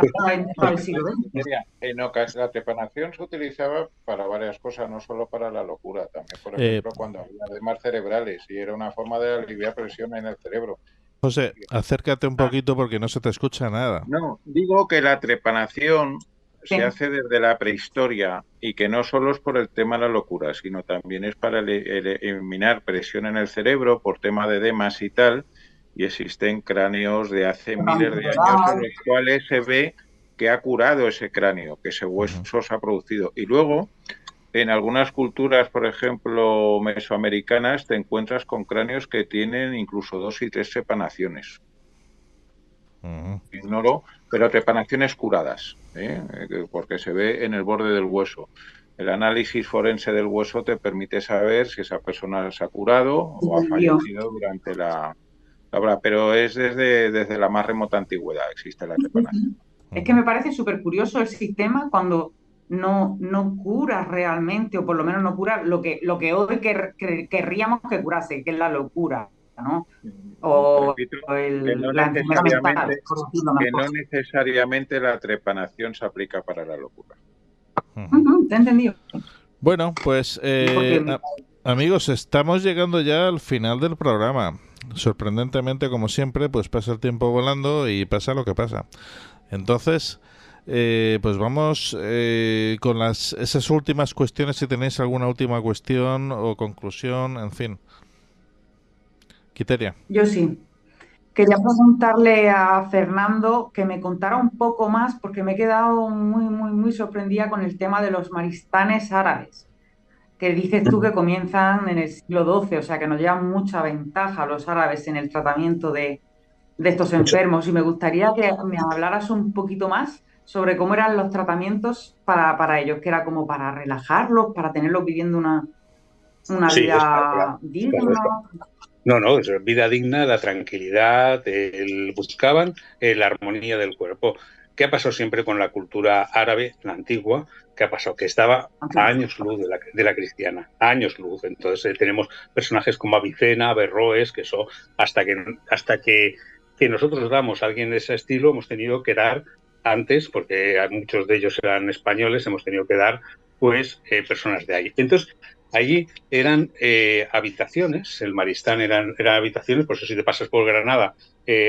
el siglo XX? La trepanación se utilizaba para varias cosas, no solo para la locura, también, por ejemplo, cuando había edemas cerebrales, y era una forma de aliviar presión en el cerebro. José, acércate un poquito porque no se te escucha nada. No, digo que la trepanación se hace desde la prehistoria, y que no solo es por el tema de la locura, sino también es para eliminar presión en el cerebro por tema de edemas y tal, y existen cráneos de hace miles de años en los cuales se ve que ha curado ese cráneo, que ese hueso se ha producido. Y luego, en algunas culturas, por ejemplo, mesoamericanas, te encuentras con cráneos que tienen incluso 2 y 3 trepanaciones. Ignoro, pero trepanaciones curadas, porque se ve en el borde del hueso. El análisis forense del hueso te permite saber si esa persona se ha curado o ha fallecido durante la obra, pero es desde la más remota antigüedad existe la trepanación. Es que me parece súper curioso el sistema cuando no cura realmente, o por lo menos no cura lo que hoy querríamos que curase, que es la locura, ¿no? O la enfermedad mental, que no necesariamente la trepanación se aplica para la locura. Te he entendido. Bueno, pues amigos, estamos llegando ya al final del programa. Sorprendentemente, como siempre, pues pasa el tiempo volando y pasa lo que pasa. Entonces, pues vamos con esas últimas cuestiones, si tenéis alguna última cuestión o conclusión, en fin. Quiteria. Yo sí. quería preguntarle a Fernando que me contara un poco más, porque me he quedado muy sorprendida con el tema de los maristanes árabes, que dices tú que comienzan en el siglo XII, o sea que nos llevan mucha ventaja los árabes en el tratamiento de estos enfermos. Y me gustaría que me hablaras un poquito más sobre cómo eran los tratamientos para ellos, que era como para relajarlos, para tenerlos viviendo una Sí, vida digna. No, es vida digna, la tranquilidad, buscaban la armonía del cuerpo. ¿Qué ha pasado siempre con la cultura árabe, la antigua? ¿Qué ha pasado? Que estaba a años luz de la cristiana, a años luz. Entonces tenemos personajes como Avicena, Averroes, que eso, hasta que nosotros damos a alguien de ese estilo, hemos tenido que dar antes, porque muchos de ellos eran españoles, hemos tenido que dar pues personas de ahí. Entonces, allí eran habitaciones, el Maristán eran habitaciones, por eso si te pasas por Granada,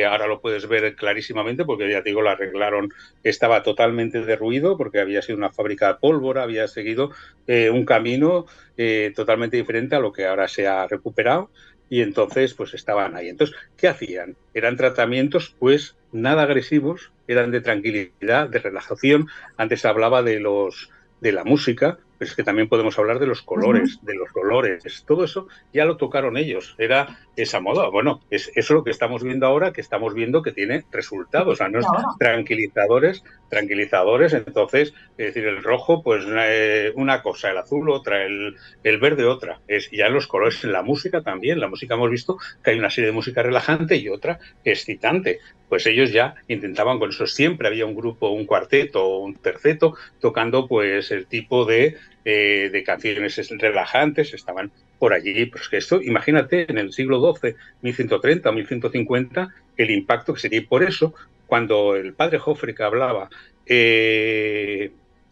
ahora lo puedes ver clarísimamente, porque ya te digo, lo arreglaron, estaba totalmente derruido, porque había sido una fábrica de pólvora, había seguido un camino totalmente diferente a lo que ahora se ha recuperado, y entonces pues estaban ahí. Entonces, ¿qué hacían? Eran tratamientos pues nada agresivos, eran de tranquilidad, de relajación. Antes hablaba de la música, pero es que también podemos hablar de los colores, de los olores, todo eso ya lo tocaron ellos, era esa moda. Bueno, es eso lo que estamos viendo ahora, que estamos viendo que tiene resultados, o sea, no es tranquilizadores, entonces, es decir, el rojo, pues una cosa, el azul otra, el verde otra, es ya los colores, en la música también, la música hemos visto que hay una serie de música relajante y otra excitante, pues ellos ya intentaban con eso, siempre había un grupo, un cuarteto o un terceto tocando pues el tipo de canciones relajantes, estaban por allí, pues que esto, imagínate, en el siglo XII, 1130 o 1150, el impacto que sería. Y por eso, cuando el padre Jofre hablaba,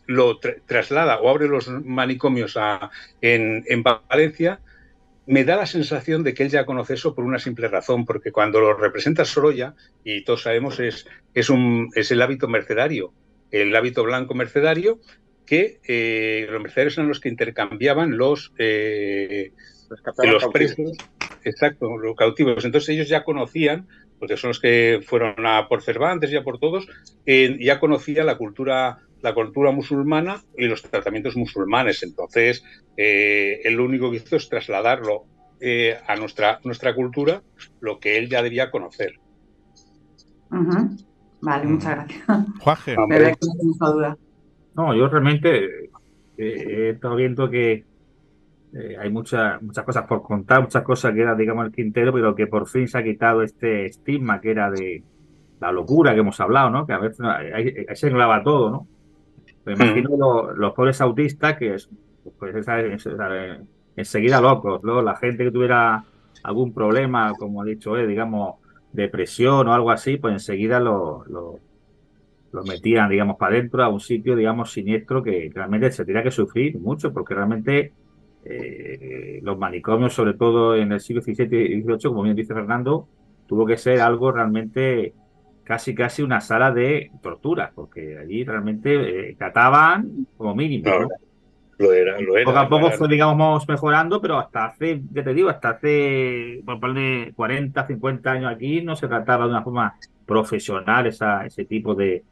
lo traslada o abre los manicomios en Valencia, me da la sensación de que él ya conoce eso por una simple razón, porque cuando lo representa Sorolla, y todos sabemos, es el hábito mercedario, el hábito blanco mercedario, que los mercenarios eran los que intercambiaban los presos, exacto, los cautivos. Entonces ellos ya conocían, porque son los que fueron por Cervantes, ya por todos, ya conocían la cultura musulmana y los tratamientos musulmanes. Entonces él lo único que hizo es trasladarlo a nuestra cultura, lo que él ya debía conocer. Vale, muchas gracias. Juanje. Me había quedado con esa duda. No, yo realmente he estado viendo que hay muchas cosas por contar, muchas cosas que era, digamos, el tintero, pero que por fin se ha quitado este estigma que era de la locura que hemos hablado, ¿no? Que a veces ahí se englaba todo, ¿no? Me imagino los pobres autistas que pues enseguida locos, ¿no? La gente que tuviera algún problema, como ha dicho él, digamos, depresión o algo así, pues enseguida los metían, digamos, para adentro a un sitio, digamos, siniestro que realmente se tenía que sufrir mucho, porque realmente los manicomios, sobre todo en el siglo XVII y XVIII, como bien dice Fernando, tuvo que ser algo realmente casi una sala de tortura, porque allí realmente cataban como mínimo, ¿no? Lo era. Poco a poco fue, digamos, mejorando, pero hasta hace, ya te digo, por de 40, 50 años aquí no se trataba de una forma profesional ese tipo de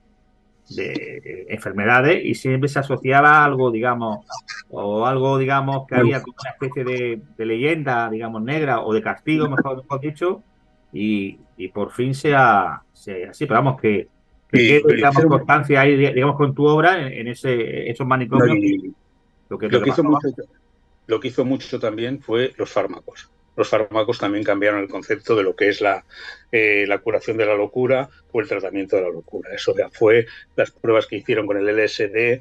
enfermedades, y siempre se asociaba a algo, digamos, que había como una especie de leyenda, digamos, negra o de castigo, mejor dicho, y por fin sea así, pero vamos, que digamos, constancia ahí, digamos, con tu obra en esos manicomios. Lo que hizo mucho también fue los fármacos. Los fármacos también cambiaron el concepto de lo que es la curación de la locura o el tratamiento de la locura. Eso ya fue, las pruebas que hicieron con el LSD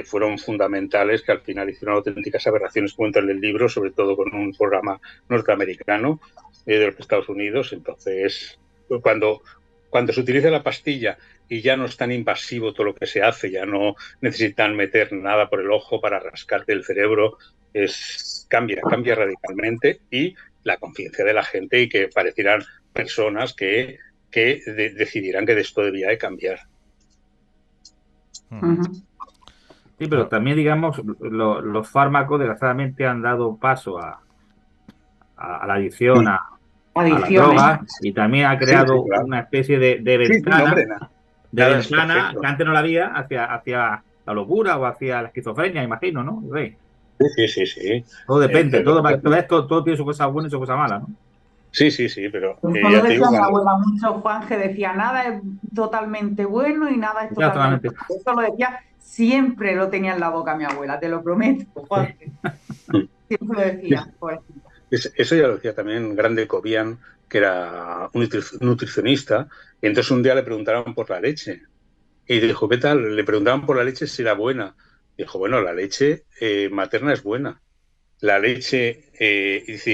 fueron fundamentales, que al final hicieron auténticas aberraciones, cuento en el libro, sobre todo con un programa norteamericano de los Estados Unidos. Entonces, cuando se utiliza la pastilla y ya no es tan invasivo todo lo que se hace, ya no necesitan meter nada por el ojo para rascarte el cerebro, cambia radicalmente, y la conciencia de la gente, y que parecieran personas que decidieran que esto debía de cambiar. Sí, pero también, digamos, los fármacos desgraciadamente han dado paso a la adicción las drogas, y también ha creado una especie de ventana, ventana que antes no la había hacia la locura o hacia la esquizofrenia, imagino, ¿no? Sí. Todo depende, todo tiene su cosa buena y su cosa mala, ¿no? Sí, pero... Cuando decía mi abuela mucho, Juanje decía, nada es totalmente bueno y nada es totalmente malo. Eso lo decía, siempre lo tenía en la boca mi abuela, te lo prometo, Juanje. Siempre lo decía. Pues. Eso ya lo decía también Grande Cobian, que era un nutricionista, y entonces un día le preguntaron por la leche. Y dijo, ¿qué tal? Le preguntaban por la leche si era buena. Dijo, bueno, la leche materna es buena. La leche,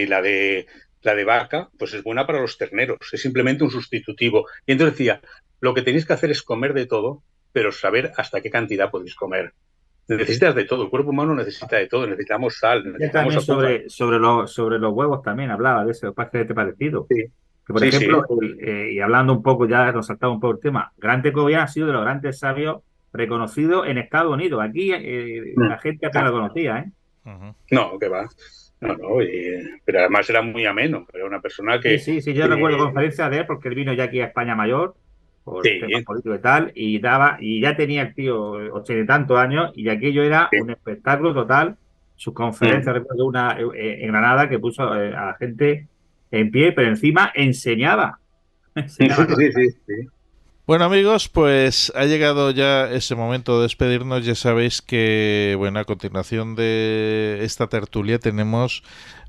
la de vaca, pues es buena para los terneros. Es simplemente un sustitutivo. Y entonces decía, lo que tenéis que hacer es comer de todo, pero saber hasta qué cantidad podéis comer. Necesitas de todo, el cuerpo humano necesita de todo, necesitamos sal, necesitamos también sobre los huevos también hablaba de eso, ¿qué te ha parecido? Sí. Que por ejemplo, y hablando un poco, ya nos saltaba un poco el tema, Grande Cobian ha sido de los grandes sabios reconocidos en Estados Unidos. Aquí la gente apenas lo conocía, ¿eh? No, que va. No, pero además era muy ameno, era una persona que... Sí, yo recuerdo conferencias de él porque él vino ya aquí a España mayor, por temas políticos y tal, y ya tenía el tío 80 y tantos años, y aquello era un espectáculo total. Sus conferencias, recuerdo una en Granada que puso a la gente en pie, pero encima enseñaba. Sí. Bueno, amigos, pues ha llegado ya ese momento de despedirnos. Ya sabéis que, bueno, a continuación de esta tertulia tenemos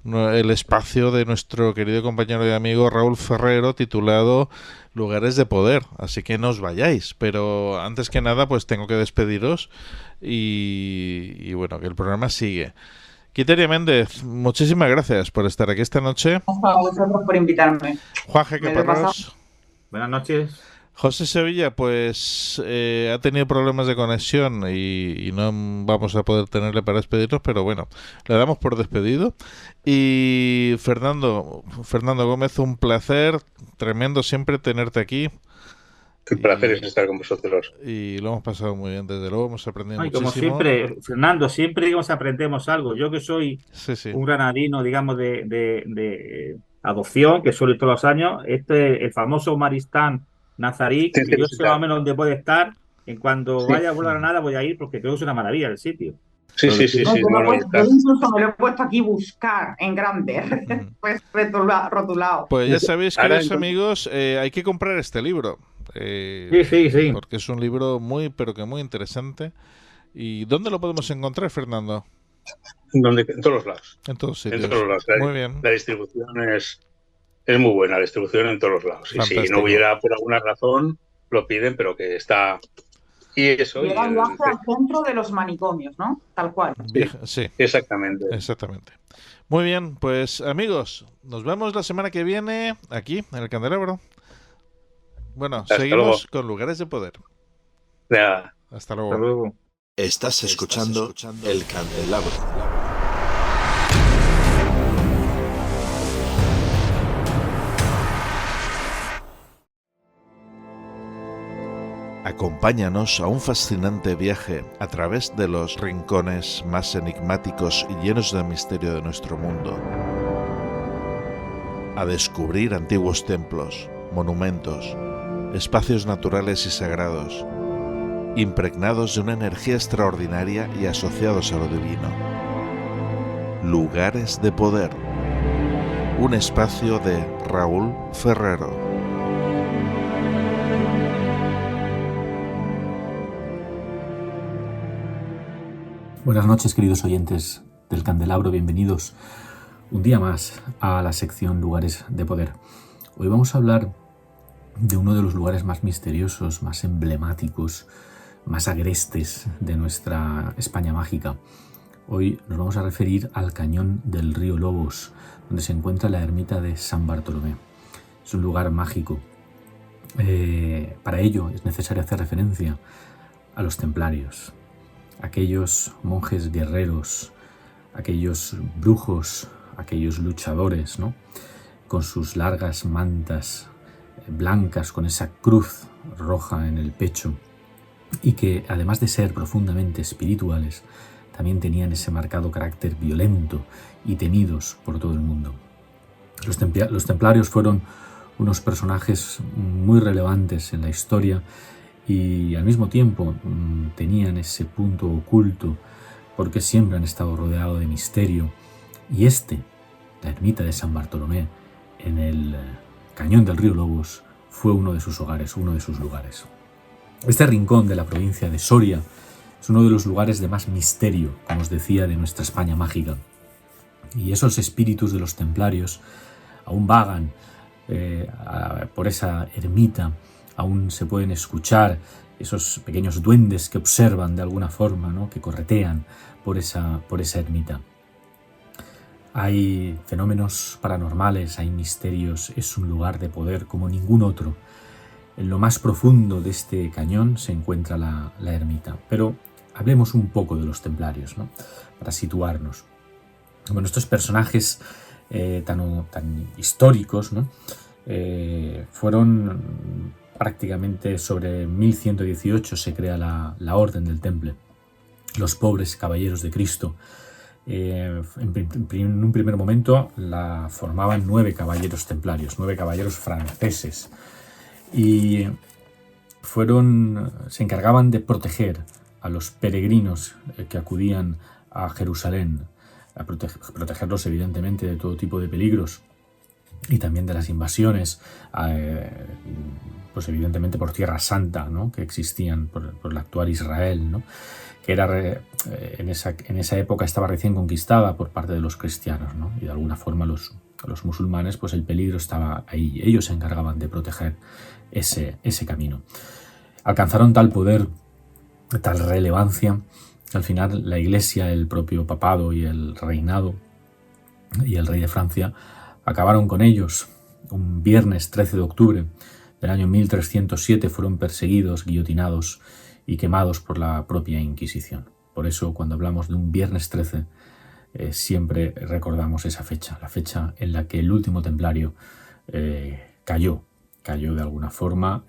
el espacio de nuestro querido compañero y amigo Raúl Ferrero, titulado Lugares de Poder. Así que no os vayáis, pero antes que nada, pues tengo que despediros y bueno, que el programa sigue. Quiteria Méndez, muchísimas gracias por estar aquí esta noche. A vosotros por invitarme. Juanje Caparrós. Buenas noches. José Sevilla, pues ha tenido problemas de conexión y no vamos a poder tenerle para despedirnos, pero bueno, le damos por despedido. Y Fernando Gómez, un placer tremendo siempre tenerte aquí. Qué placer es estar con vosotros. Y lo hemos pasado muy bien, desde luego hemos aprendido muchísimo. Como siempre, Fernando, siempre digamos aprendemos algo. Yo que soy un granadino, digamos, de adopción, que suelo ir todos los años, el famoso Maristán Nazarí, que yo sé más o menos dónde puede estar. En cuando vaya a volver a Granada voy a ir porque creo que es una maravilla el sitio. Sí. Yo incluso me lo he puesto aquí buscar en grande, pues rotulado. Pues ya sabéis, queridos amigos, hay que comprar este libro. Sí. Porque es un libro muy, pero que muy interesante. ¿Y dónde lo podemos encontrar, Fernando? En todos los lados. En todos sitios. En todos los lados. Muy bien. La distribución es muy buena, la distribución en todos los lados. Y si no hubiera por alguna razón, lo piden, pero que está... Y eso... Y era viaje al centro de los manicomios, ¿no? Tal cual. Sí. Exactamente. Muy bien, pues amigos, nos vemos la semana que viene aquí, en el Candelabro. Bueno, Hasta seguimos luego. con Lugares de Poder. Ya. Hasta luego. Estás escuchando El Candelabro. Acompáñanos a un fascinante viaje a través de los rincones más enigmáticos y llenos de misterio de nuestro mundo. A descubrir antiguos templos, monumentos, espacios naturales y sagrados, impregnados de una energía extraordinaria y asociados a lo divino. Lugares de Poder. Un espacio de Raúl Ferrero. Buenas noches, queridos oyentes del Candelabro, bienvenidos un día más a la sección Lugares de Poder. Hoy vamos a hablar de uno de los lugares más misteriosos, más emblemáticos, más agrestes de nuestra España mágica. Hoy nos vamos a referir al cañón del río Lobos, donde se encuentra la ermita de San Bartolomé. Es un lugar mágico. Para ello es necesario hacer referencia a los templarios, aquellos monjes guerreros, aquellos brujos, aquellos luchadores, ¿no? Con sus largas mantas blancas, con esa cruz roja en el pecho, y que además de ser profundamente espirituales, también tenían ese marcado carácter violento y temidos por todo el mundo. Los templarios fueron unos personajes muy relevantes en la historia y al mismo tiempo tenían ese punto oculto porque siempre han estado rodeados de misterio. Y la ermita de San Bartolomé en el cañón del río Lobos, fue uno de sus hogares, uno de sus lugares. Este rincón de la provincia de Soria es uno de los lugares de más misterio, como os decía, de nuestra España mágica. Y esos espíritus de los templarios aún vagan por esa ermita, aún se pueden escuchar esos pequeños duendes que observan de alguna forma, ¿no?, que corretean por esa ermita. Hay fenómenos paranormales, hay misterios, es un lugar de poder como ningún otro. En lo más profundo de este cañón se encuentra la ermita. Pero hablemos un poco de los templarios, ¿no?, para situarnos. Bueno, estos personajes tan históricos, ¿no?, fueron prácticamente sobre 1118 se crea la Orden del Temple, los pobres caballeros de Cristo. En un primer momento la formaban 9 caballeros templarios, 9 caballeros franceses, y se encargaban de proteger a los peregrinos que acudían a Jerusalén, a protegerlos evidentemente de todo tipo de peligros y también de las invasiones, pues evidentemente por Tierra Santa, ¿no?, que existían por el actual Israel, ¿no?, que era en esa época estaba recién conquistada por parte de los cristianos, ¿no?, y de alguna forma los musulmanes, pues el peligro estaba ahí. Ellos se encargaban de proteger ese camino. Alcanzaron tal poder, tal relevancia, que al final la Iglesia, el propio papado y el reinado y el rey de Francia acabaron con ellos. Un viernes 13 de octubre del año 1307 fueron perseguidos, guillotinados y quemados por la propia Inquisición. Por eso, cuando hablamos de un viernes 13, siempre recordamos esa fecha, la fecha en la que el último templario cayó de alguna forma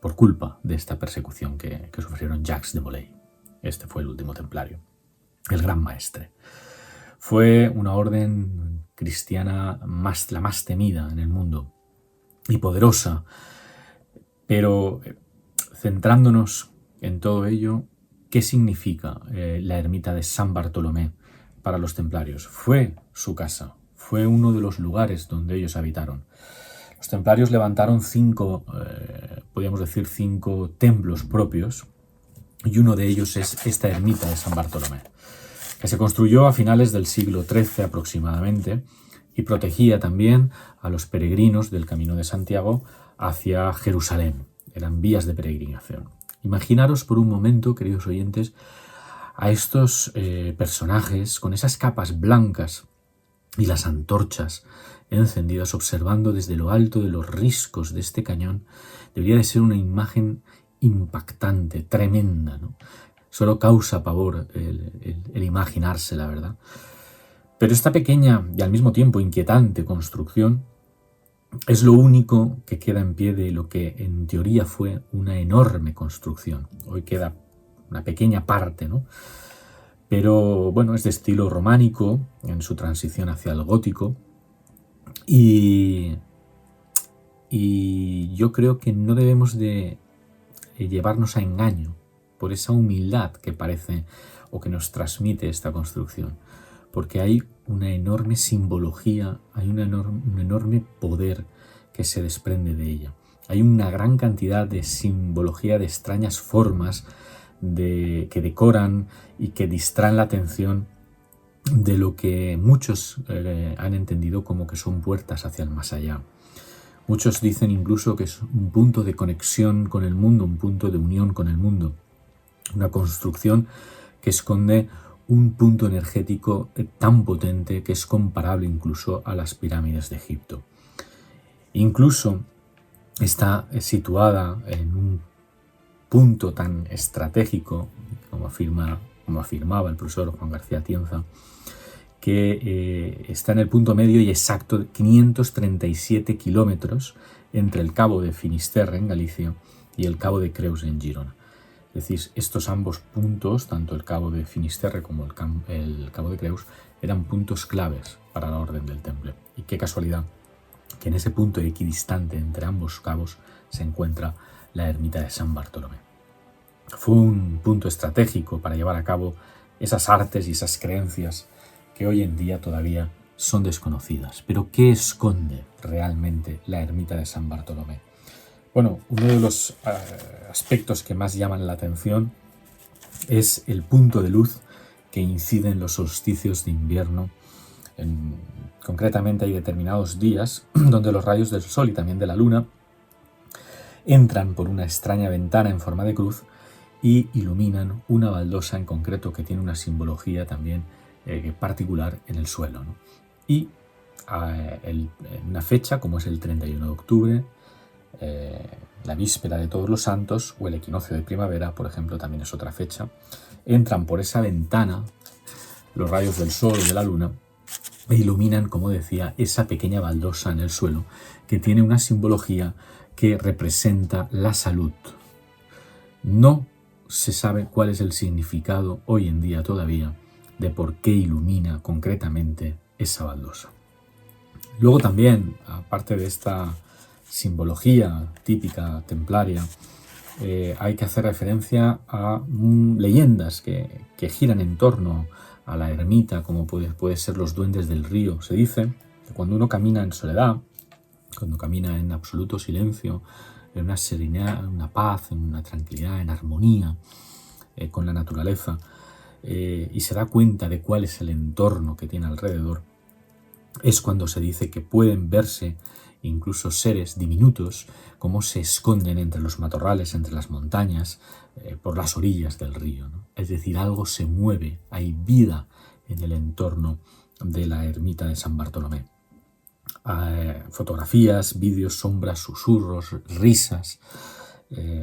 por culpa de esta persecución que sufrieron Jacques de Molay. Este fue el último templario, el gran maestre. Fue una orden cristiana la más temida en el mundo y poderosa, pero centrándonos en todo ello, ¿qué significa la ermita de San Bartolomé para los templarios? Fue su casa, fue uno de los lugares donde ellos habitaron. Los templarios levantaron 5 templos propios, y uno de ellos es esta ermita de San Bartolomé, que se construyó a finales del siglo XIII aproximadamente y protegía también a los peregrinos del Camino de Santiago hacia Jerusalén. Eran vías de peregrinación. Imaginaros por un momento, queridos oyentes, a estos personajes con esas capas blancas y las antorchas encendidas observando desde lo alto de los riscos de este cañón. Debería de ser una imagen impactante, tremenda, ¿no? Solo causa pavor el imaginarse, la verdad. Pero esta pequeña y al mismo tiempo inquietante construcción es lo único que queda en pie de lo que en teoría fue una enorme construcción. Hoy queda una pequeña parte, ¿no? Pero bueno, es de estilo románico en su transición hacia el gótico y yo creo que no debemos de llevarnos a engaño por esa humildad que parece o que nos transmite esta construcción, porque hay una enorme simbología, hay un enorme poder que se desprende de ella. Hay una gran cantidad de simbología de extrañas formas que decoran y que distraen la atención de lo que muchos han entendido como que son puertas hacia el más allá. Muchos dicen incluso que es un punto de conexión con el mundo, un punto de unión con el mundo. Una construcción que esconde un punto energético tan potente que es comparable incluso a las pirámides de Egipto. Incluso está situada en un punto tan estratégico, como afirmaba el profesor Juan García Atienza, que está en el punto medio y exacto de 537 kilómetros entre el Cabo de Finisterre en Galicia y el Cabo de Creus en Girona. Es decir, estos ambos puntos, tanto el Cabo de Finisterre como el Cabo de Creus, eran puntos claves para la Orden del Temple. Y qué casualidad que en ese punto equidistante entre ambos cabos se encuentra la ermita de San Bartolomé. Fue un punto estratégico para llevar a cabo esas artes y esas creencias que hoy en día todavía son desconocidas. Pero ¿qué esconde realmente la ermita de San Bartolomé? Bueno, uno de los aspectos que más llaman la atención es el punto de luz que incide en los solsticios de invierno. Concretamente hay determinados días donde los rayos del sol y también de la luna entran por una extraña ventana en forma de cruz y iluminan una baldosa en concreto que tiene una simbología también particular en el suelo, ¿no? Y en una fecha como es el 31 de octubre, la víspera de Todos los Santos o el equinoccio de primavera, por ejemplo, también es otra fecha, entran por esa ventana los rayos del sol y de la luna e iluminan, como decía, esa pequeña baldosa en el suelo que tiene una simbología que representa la salud. No se sabe cuál es el significado hoy en día todavía de por qué ilumina concretamente esa baldosa. Luego también, aparte de esta simbología típica templaria, hay que hacer referencia a leyendas que giran en torno a la ermita, como puede ser los duendes del río. Se dice que cuando uno camina en soledad, cuando camina en absoluto silencio, en una serenidad, en una paz, en una tranquilidad, en armonía con la naturaleza, y se da cuenta de cuál es el entorno que tiene alrededor, es cuando se dice que pueden verse incluso seres diminutos como se esconden entre los matorrales, entre las montañas, por las orillas del río, ¿no? Es decir, algo se mueve, hay vida en el entorno de la ermita de San Bartolomé. Fotografías, vídeos, sombras, susurros, risas,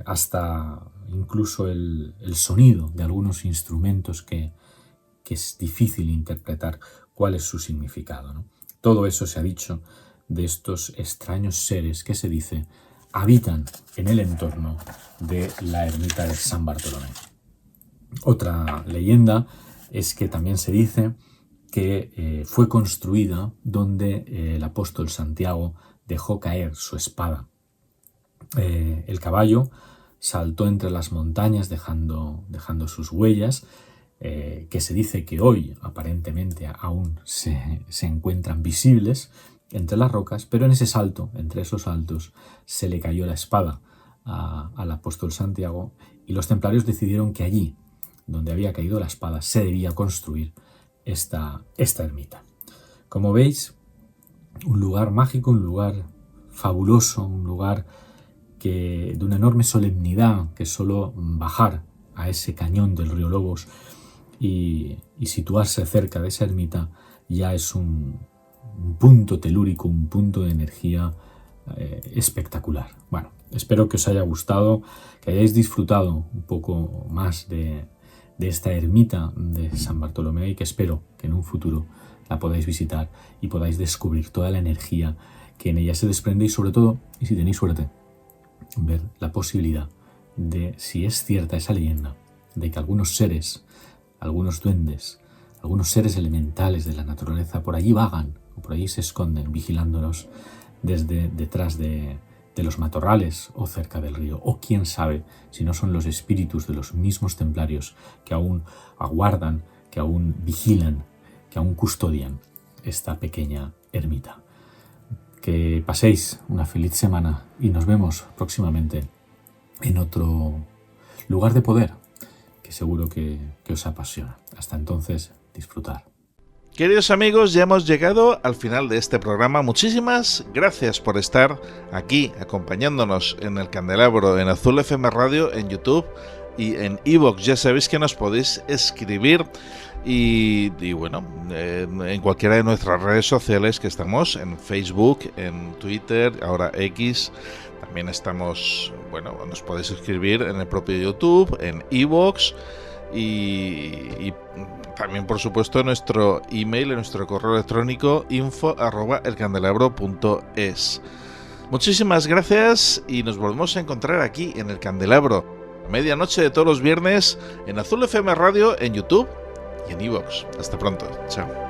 hasta incluso el sonido de algunos instrumentos que es difícil interpretar cuál es su significado, ¿no? Todo eso se ha dicho de estos extraños seres que se dice habitan en el entorno de la ermita de San Bartolomé. Otra leyenda es que también se dice que fue construida donde el apóstol Santiago dejó caer su espada. El caballo saltó entre las montañas dejando sus huellas, que se dice que hoy aparentemente aún se encuentran visibles entre las rocas, pero en ese salto, entre esos saltos, se le cayó la espada al apóstol Santiago y los templarios decidieron que allí, donde había caído la espada, se debía construir esta ermita. Como veis, un lugar mágico, un lugar fabuloso, un lugar de una enorme solemnidad, que solo bajar a ese cañón del río Lobos y situarse cerca de esa ermita ya es un punto telúrico, un punto de energía espectacular. Bueno, espero que os haya gustado, que hayáis disfrutado un poco más de esta ermita de San Bartolomé y que espero que en un futuro la podáis visitar y podáis descubrir toda la energía que en ella se desprende y sobre todo, y si tenéis suerte, ver la posibilidad de, si es cierta esa leyenda, de que algunos seres, algunos duendes, algunos seres elementales de la naturaleza por allí vagan o por allí se esconden vigilándonos desde detrás de los matorrales o cerca del río, o quién sabe si no son los espíritus de los mismos templarios que aún aguardan, que aún vigilan, que aún custodian esta pequeña ermita. Que paséis una feliz semana y nos vemos próximamente en otro lugar de poder que seguro que os apasiona. Hasta entonces, disfrutar. Queridos amigos, ya hemos llegado al final de este programa. Muchísimas gracias por estar aquí acompañándonos en el Candelabro, en Azul FM Radio, en YouTube y en iVoox. Ya sabéis que nos podéis escribir y bueno, en cualquiera de nuestras redes sociales, que estamos en Facebook, en Twitter, ahora X. También estamos, bueno, nos podéis escribir en el propio YouTube, en iVoox y también, por supuesto, en nuestro email, en nuestro correo electrónico info@elcandelabro.es. Muchísimas gracias y nos volvemos a encontrar aquí en el Candelabro, a medianoche de todos los viernes, en Azul FM Radio, en YouTube y en iVoox. Hasta pronto. Chao.